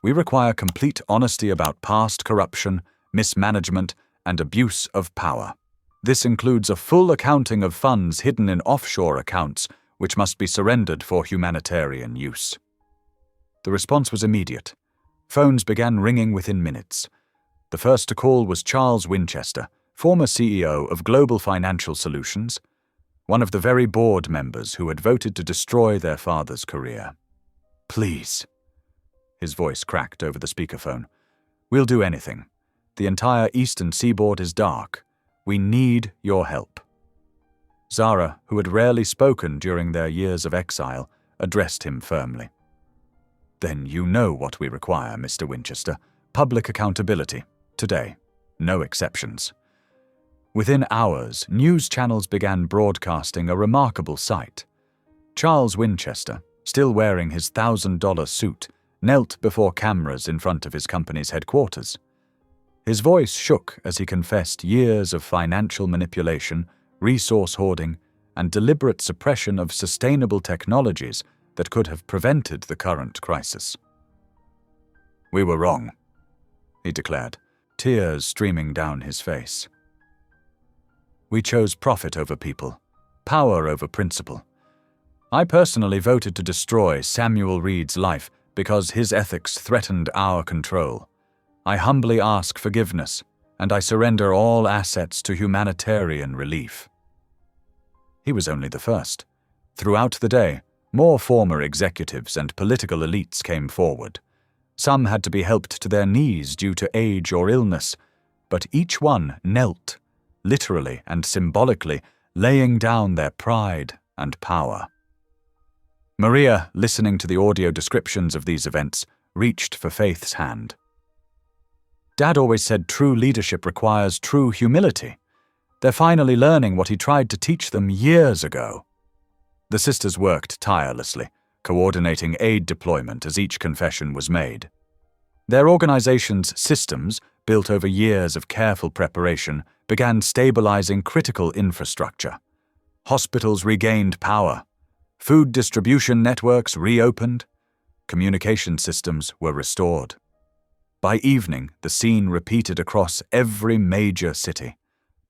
"We require complete honesty about past corruption, mismanagement, and abuse of power. This includes a full accounting of funds hidden in offshore accounts, which must be surrendered for humanitarian use." The response was immediate. Phones began ringing within minutes. The first to call was Charles Winchester, former CEO of Global Financial Solutions, one of the very board members who had voted to destroy their father's career. "Please." His voice cracked over the speakerphone. "We'll do anything. The entire eastern seaboard is dark. We need your help." Zara, who had rarely spoken during their years of exile, addressed him firmly. "Then you know what we require, Mr. Winchester. Public accountability. Today. No exceptions." Within hours, news channels began broadcasting a remarkable sight. Charles Winchester, still wearing his $1,000 suit, knelt before cameras in front of his company's headquarters. His voice shook as he confessed years of financial manipulation, resource hoarding, and deliberate suppression of sustainable technologies that could have prevented the current crisis. "We were wrong," he declared, tears streaming down his face. "We chose profit over people, power over principle. I personally voted to destroy Samuel Reed's life because his ethics threatened our control. I humbly ask forgiveness, and I surrender all assets to humanitarian relief." He was only the first. Throughout the day, more former executives and political elites came forward. Some had to be helped to their knees due to age or illness, but each one knelt, literally and symbolically, laying down their pride and power. Maria, listening to the audio descriptions of these events, reached for Faith's hand. "Dad always said true leadership requires true humility. They're finally learning what he tried to teach them years ago." The sisters worked tirelessly, coordinating aid deployment as each confession was made. Their organization's systems, built over years of careful preparation, began stabilizing critical infrastructure. Hospitals regained power. Food distribution networks reopened. Communication systems were restored. By evening, the scene repeated across every major city.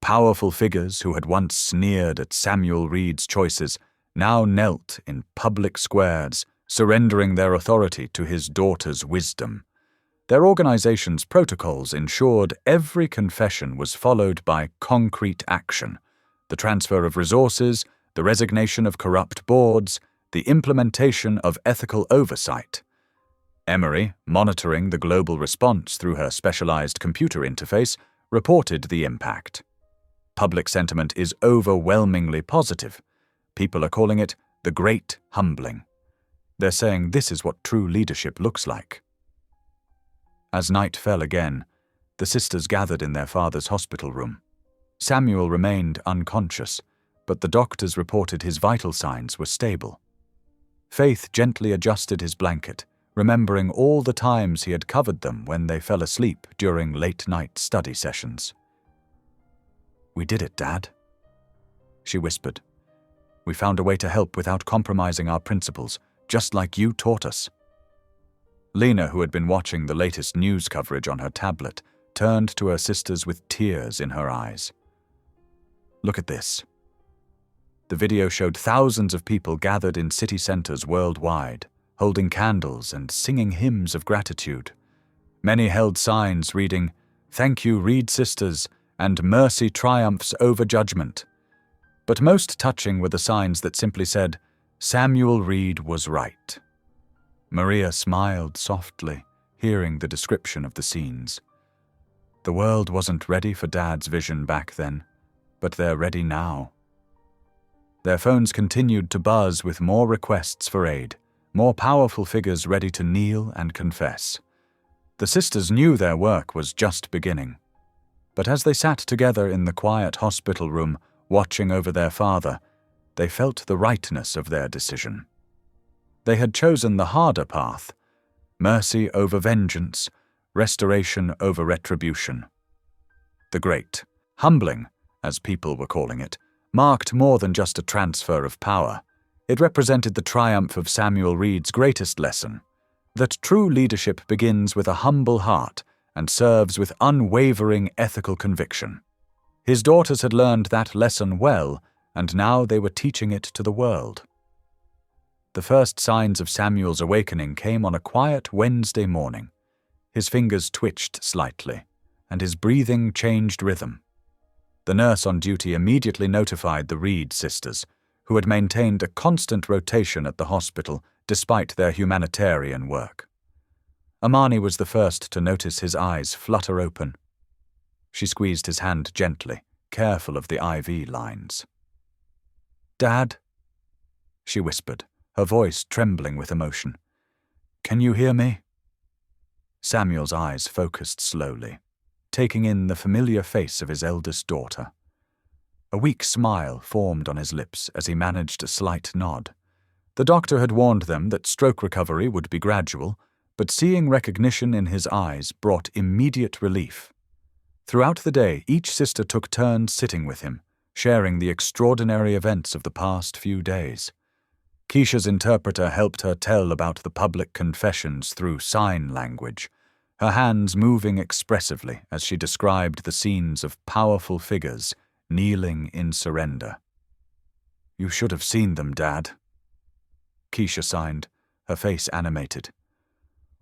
Powerful figures who had once sneered at Samuel Reed's choices now knelt in public squares, surrendering their authority to his daughter's wisdom. Their organization's protocols ensured every confession was followed by concrete action: the transfer of resources, the resignation of corrupt boards, the implementation of ethical oversight. Emery, monitoring the global response through her specialized computer interface, reported the impact. Public sentiment is overwhelmingly positive. People are calling it the Great Humbling. They're saying this is what true leadership looks like. As night fell again, the sisters gathered in their father's hospital room. Samuel remained unconscious, but the doctors reported his vital signs were stable. Faith gently adjusted his blanket, remembering all the times he had covered them when they fell asleep during late-night study sessions. "We did it, Dad," she whispered. "We found a way to help without compromising our principles, just like you taught us." Lena, who had been watching the latest news coverage on her tablet, turned to her sisters with tears in her eyes. "Look at this." The video showed thousands of people gathered in city centers worldwide, holding candles and singing hymns of gratitude. Many held signs reading, "Thank you, Reed Sisters," and "Mercy triumphs over judgment." But most touching were the signs that simply said, "Samuel Reed was right." Maria smiled softly, hearing the description of the scenes. The world wasn't ready for Dad's vision back then, but they're ready now. Their phones continued to buzz with more requests for aid, more powerful figures ready to kneel and confess. The sisters knew their work was just beginning. But as they sat together in the quiet hospital room, watching over their father, they felt the rightness of their decision. They had chosen the harder path: mercy over vengeance, restoration over retribution. The Great Humbling, as people were calling it, marked more than just a transfer of power. It represented the triumph of Samuel Reed's greatest lesson: that true leadership begins with a humble heart and serves with unwavering ethical conviction. His daughters had learned that lesson well, and now they were teaching it to the world. The first signs of Samuel's awakening came on a quiet Wednesday morning. His fingers twitched slightly, and his breathing changed rhythm. The nurse on duty immediately notified the Reed sisters, who had maintained a constant rotation at the hospital despite their humanitarian work. Amani was the first to notice his eyes flutter open. She squeezed his hand gently, careful of the IV lines. "Dad," she whispered, her voice trembling with emotion. "Can you hear me?" Samuel's eyes focused slowly, taking in the familiar face of his eldest daughter. A weak smile formed on his lips as he managed a slight nod. The doctor had warned them that stroke recovery would be gradual, but seeing recognition in his eyes brought immediate relief. Throughout the day, each sister took turns sitting with him, sharing the extraordinary events of the past few days. Keisha's interpreter helped her tell about the public confessions through sign language, her hands moving expressively as she described the scenes of powerful figures kneeling in surrender. "You should have seen them, Dad," Keisha signed, her face animated.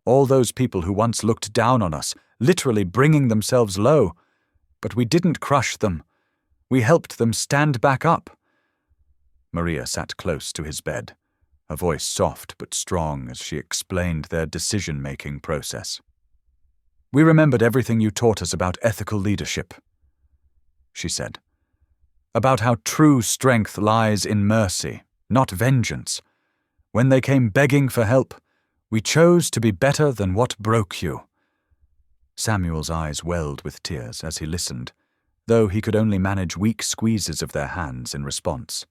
"All those people who once looked down on us, literally bringing themselves low. But we didn't crush them. We helped them stand back up." Maria sat close to his bed, her voice soft but strong as she explained their decision-making process. "We remembered everything you taught us about ethical leadership," she said. "About how true strength lies in mercy, not vengeance. When they came begging for help, we chose to be better than what broke you." Samuel's eyes welled with tears as he listened, though he could only manage weak squeezes of their hands in response.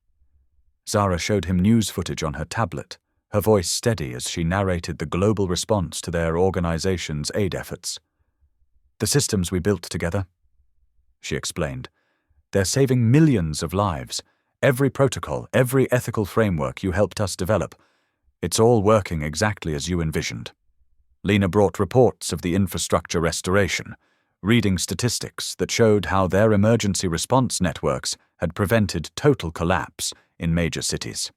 Zara showed him news footage on her tablet, her voice steady as she narrated the global response to their organization's aid efforts. "The systems we built together," she explained. "They're saving millions of lives. Every protocol, every ethical framework you helped us develop, it's all working exactly as you envisioned." Lena brought reports of the infrastructure restoration, reading statistics that showed how their emergency response networks had prevented total collapse in major cities.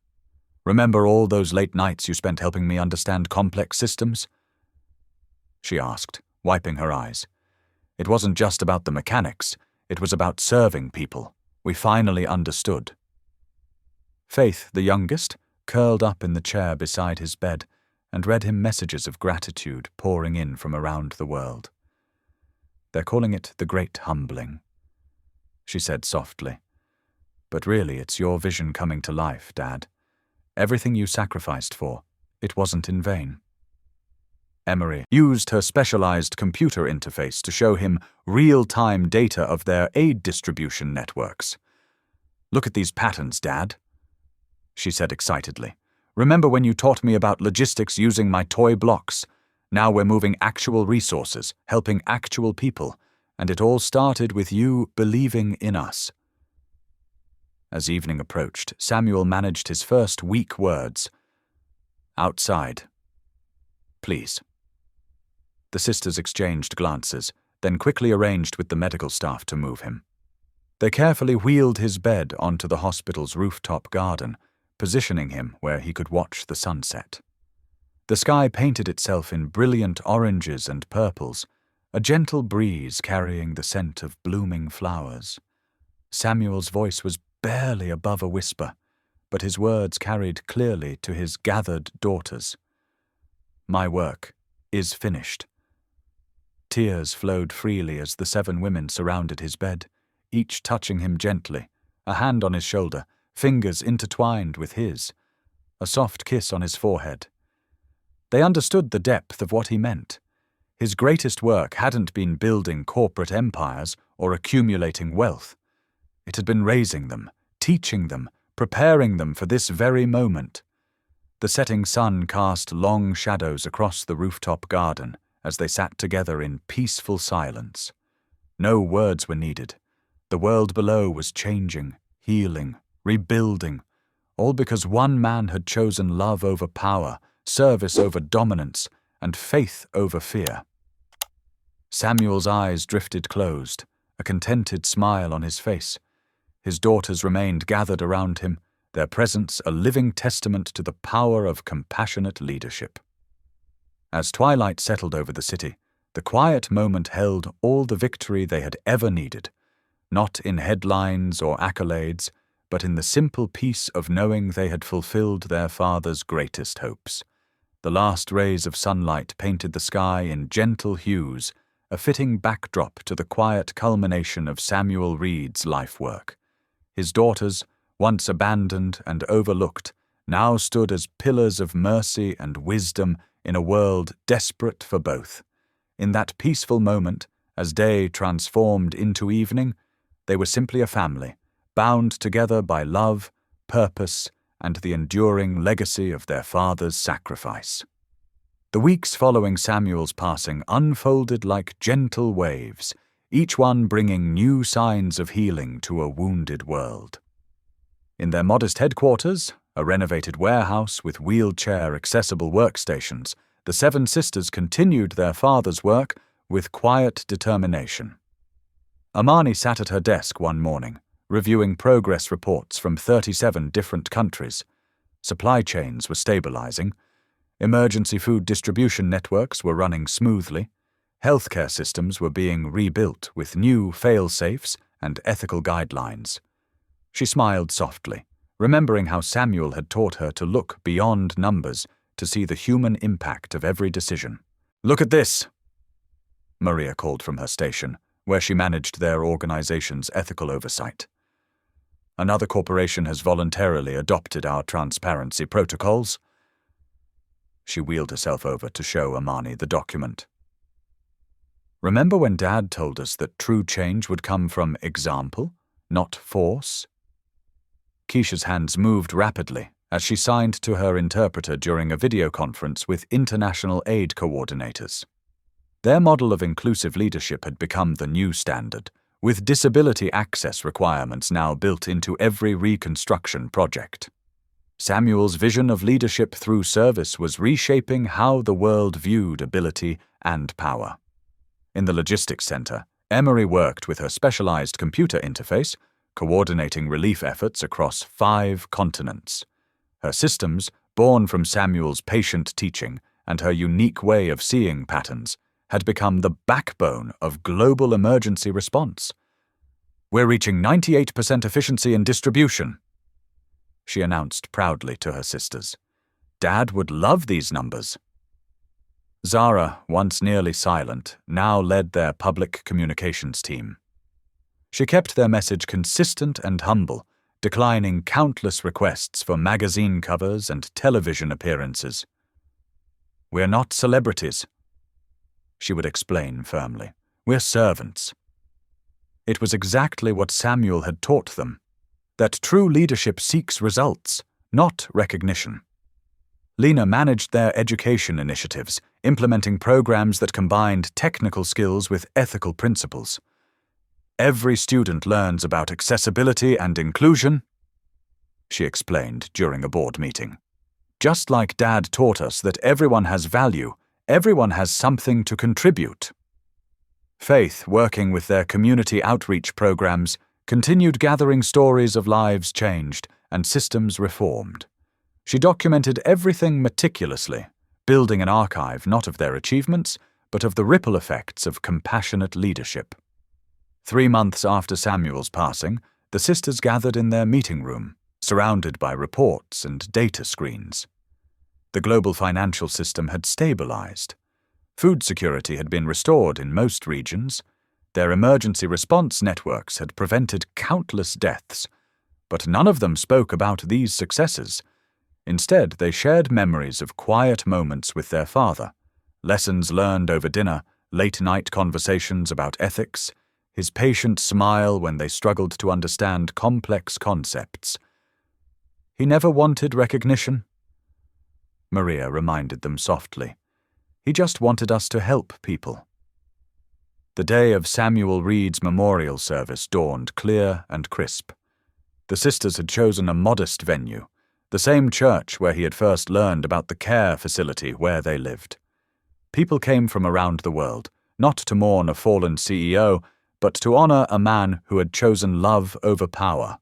"Remember all those late nights you spent helping me understand complex systems?" she asked, wiping her eyes. "It wasn't just about the mechanics, it was about serving people. We finally understood." Faith, the youngest, curled up in the chair beside his bed and read him messages of gratitude pouring in from around the world. "They're calling it the Great Humbling," she said softly. "But really, it's your vision coming to life, Dad. Everything you sacrificed for, it wasn't in vain." Emery used her specialized computer interface to show him real-time data of their aid distribution networks. "Look at these patterns, Dad," she said excitedly. "Remember when you taught me about logistics using my toy blocks? Now we're moving actual resources, helping actual people, and it all started with you believing in us." As evening approached, Samuel managed his first weak words. "Outside. Please." The sisters exchanged glances, then quickly arranged with the medical staff to move him. They carefully wheeled his bed onto the hospital's rooftop garden, positioning him where he could watch the sunset. The sky painted itself in brilliant oranges and purples, a gentle breeze carrying the scent of blooming flowers. Samuel's voice was barely above a whisper, but his words carried clearly to his gathered daughters. "My work is finished." Tears flowed freely as the 7 women surrounded his bed, each touching him gently, a hand on his shoulder, fingers intertwined with his, a soft kiss on his forehead. They understood the depth of what he meant. His greatest work hadn't been building corporate empires or accumulating wealth. It had been raising them, teaching them, preparing them for this very moment. The setting sun cast long shadows across the rooftop garden as they sat together in peaceful silence. No words were needed. The world below was changing, healing, rebuilding, all because one man had chosen love over power, service over dominance, and faith over fear. Samuel's eyes drifted closed, a contented smile on his face. His daughters remained gathered around him, their presence a living testament to the power of compassionate leadership. As twilight settled over the city, the quiet moment held all the victory they had ever needed, not in headlines or accolades, but in the simple peace of knowing they had fulfilled their father's greatest hopes. The last rays of sunlight painted the sky in gentle hues, a fitting backdrop to the quiet culmination of Samuel Reed's life work. His daughters, once abandoned and overlooked, now stood as pillars of mercy and wisdom in a world desperate for both. In that peaceful moment, as day transformed into evening, they were simply a family, bound together by love, purpose, and the enduring legacy of their father's sacrifice. The weeks following Samuel's passing unfolded like gentle waves, each one bringing new signs of healing to a wounded world. In their modest headquarters, a renovated warehouse with wheelchair-accessible workstations, the seven sisters continued their father's work with quiet determination. Amani sat at her desk one morning, reviewing progress reports from 37 different countries. Supply chains were stabilizing, emergency food distribution networks were running smoothly, healthcare systems were being rebuilt with new fail-safes and ethical guidelines. She smiled softly, remembering how Samuel had taught her to look beyond numbers to see the human impact of every decision. "Look at this," Maria called from her station, where she managed their organization's ethical oversight. "Another corporation has voluntarily adopted our transparency protocols." She wheeled herself over to show Amani the document. "Remember when Dad told us that true change would come from example, not force?" Keisha's hands moved rapidly as she signed to her interpreter during a video conference with international aid coordinators. Their model of inclusive leadership had become the new standard, with disability access requirements now built into every reconstruction project. Samuel's vision of leadership through service was reshaping how the world viewed ability and power. In the logistics center, Emery worked with her specialized computer interface, coordinating relief efforts across 5 continents. Her systems, born from Samuel's patient teaching and her unique way of seeing patterns, had become the backbone of global emergency response. "We're reaching 98% efficiency in distribution," she announced proudly to her sisters. "Dad would love these numbers." Zara, once nearly silent, now led their public communications team. She kept their message consistent and humble, declining countless requests for magazine covers and television appearances. "We're not celebrities," she would explain firmly. "We're servants." It was exactly what Samuel had taught them, that true leadership seeks results, not recognition. Lena managed their education initiatives, implementing programs that combined technical skills with ethical principles. "Every student learns about accessibility and inclusion," she explained during a board meeting. "Just like Dad taught us that everyone has value, everyone has something to contribute." Faith, working with their community outreach programs, continued gathering stories of lives changed and systems reformed. She documented everything meticulously, building an archive not of their achievements, but of the ripple effects of compassionate leadership. 3 months after Samuel's passing, the sisters gathered in their meeting room, surrounded by reports and data screens. The global financial system had stabilized. Food security had been restored in most regions. Their emergency response networks had prevented countless deaths, but none of them spoke about these successes. Instead, they shared memories of quiet moments with their father, lessons learned over dinner, late-night conversations about ethics, his patient smile when they struggled to understand complex concepts. "He never wanted recognition," Maria reminded them softly. "He just wanted us to help people." The day of Samuel Reed's memorial service dawned clear and crisp. The sisters had chosen a modest venue, the same church where he had first learned about the care facility where they lived. People came from around the world, not to mourn a fallen CEO, but to honor a man who had chosen love over power.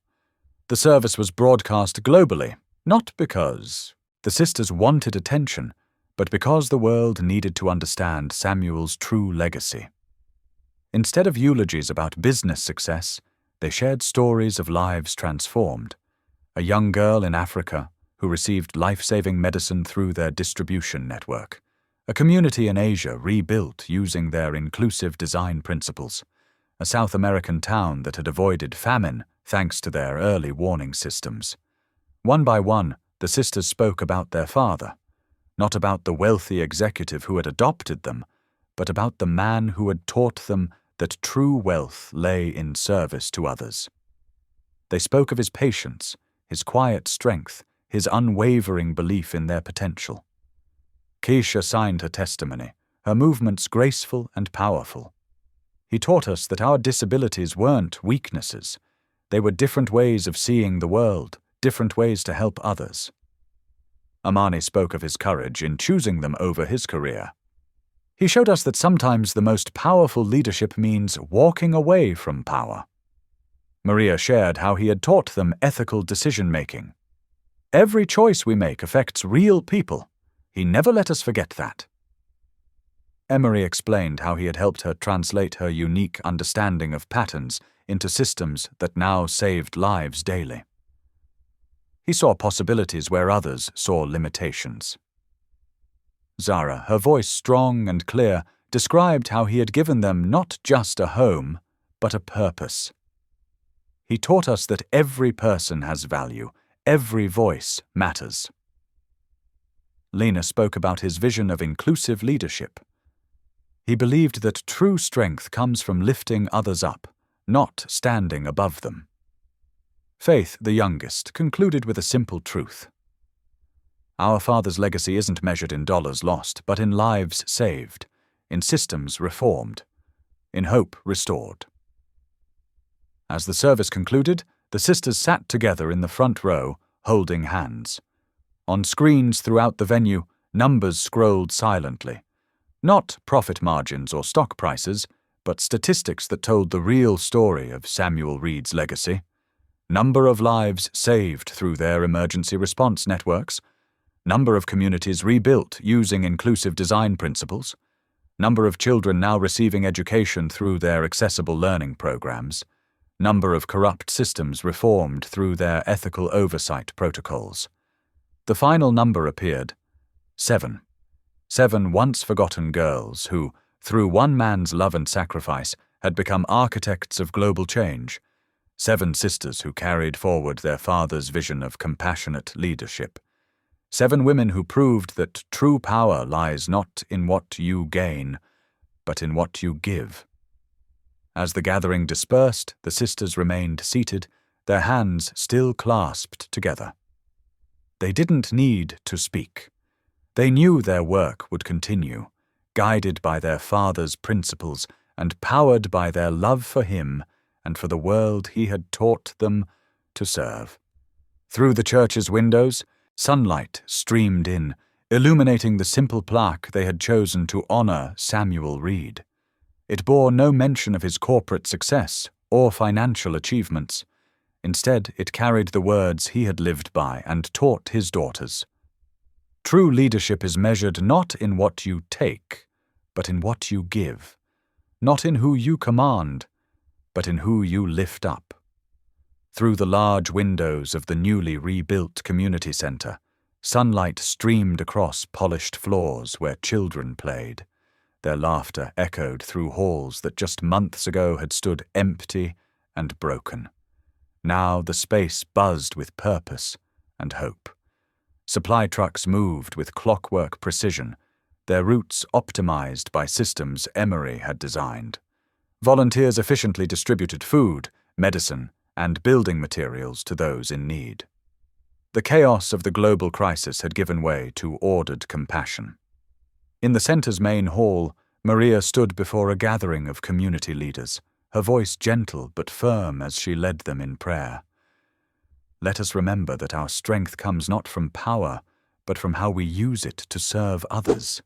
The service was broadcast globally, not because the sisters wanted attention, but because the world needed to understand Samuel's true legacy. Instead of eulogies about business success, they shared stories of lives transformed. A young girl in Africa who received life-saving medicine through their distribution network. A community in Asia rebuilt using their inclusive design principles. A South American town that had avoided famine thanks to their early warning systems. One by one, the sisters spoke about their father, not about the wealthy executive who had adopted them, but about the man who had taught them that true wealth lay in service to others. They spoke of his patience, his quiet strength, his unwavering belief in their potential. Keisha signed her testimony, her movements graceful and powerful. He taught us that our disabilities weren't weaknesses. They were different ways of seeing the world, different ways to help others. Amani spoke of his courage in choosing them over his career. He showed us that sometimes the most powerful leadership means walking away from power. Maria shared how he had taught them ethical decision-making. Every choice we make affects real people. He never let us forget that. Emery explained how he had helped her translate her unique understanding of patterns into systems that now saved lives daily. He saw possibilities where others saw limitations. Zara, her voice strong and clear, described how he had given them not just a home, but a purpose. He taught us that every person has value, every voice matters. Lena spoke about his vision of inclusive leadership. He believed that true strength comes from lifting others up, not standing above them. Faith, the youngest, concluded with a simple truth. Our father's legacy isn't measured in dollars lost, but in lives saved, in systems reformed, in hope restored. As the service concluded, the sisters sat together in the front row, holding hands. On screens throughout the venue, numbers scrolled silently. Not profit margins or stock prices, but statistics that told the real story of Samuel Reed's legacy. Number of lives saved through their emergency response networks. Number of communities rebuilt using inclusive design principles. Number of children now receiving education through their accessible learning programs. Number of corrupt systems reformed through their ethical oversight protocols. The final number appeared: 7. 7 once-forgotten girls who, through one man's love and sacrifice, had become architects of global change. 7 sisters who carried forward their father's vision of compassionate leadership. 7 women who proved that true power lies not in what you gain, but in what you give. As the gathering dispersed, the sisters remained seated, their hands still clasped together. They didn't need to speak. They knew their work would continue, guided by their father's principles and powered by their love for him and for the world he had taught them to serve. Through the church's windows, sunlight streamed in, illuminating the simple plaque they had chosen to honor Samuel Reed. It bore no mention of his corporate success or financial achievements. Instead, it carried the words he had lived by and taught his daughters. True leadership is measured not in what you take, but in what you give. Not in who you command, but in who you lift up. Through the large windows of the newly rebuilt community center, sunlight streamed across polished floors where children played. Their laughter echoed through halls that just months ago had stood empty and broken. Now the space buzzed with purpose and hope. Supply trucks moved with clockwork precision, their routes optimized by systems Emery had designed. Volunteers efficiently distributed food, medicine, and building materials to those in need. The chaos of the global crisis had given way to ordered compassion. In the center's main hall, Maria stood before a gathering of community leaders, her voice gentle but firm as she led them in prayer. Let us remember that our strength comes not from power, but from how we use it to serve others,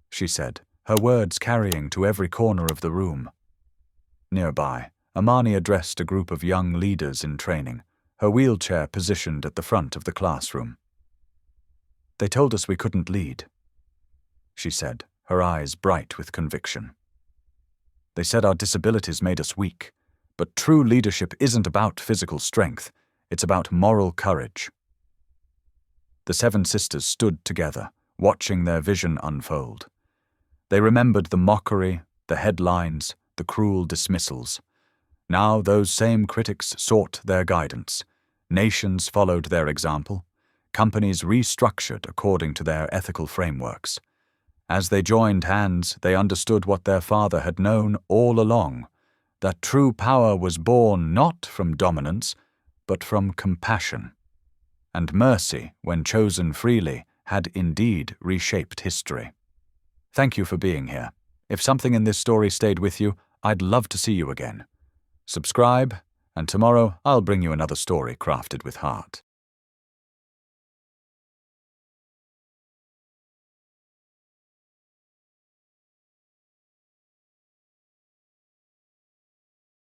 she said, her words carrying to every corner of the room. Nearby, Amani addressed a group of young leaders in training, her wheelchair positioned at the front of the classroom. "They told us we couldn't lead," she said, her eyes bright with conviction. "They said our disabilities made us weak, but true leadership isn't about physical strength, it's about moral courage." The 7 sisters stood together, watching their vision unfold. They remembered the mockery, the headlines, the cruel dismissals. Now those same critics sought their guidance. Nations followed their example. Companies restructured according to their ethical frameworks. As they joined hands, they understood what their father had known all along, that true power was born not from dominance, but from compassion. And mercy, when chosen freely, had indeed reshaped history. Thank you for being here. If something in this story stayed with you, I'd love to see you again. Subscribe, and tomorrow I'll bring you another story crafted with heart.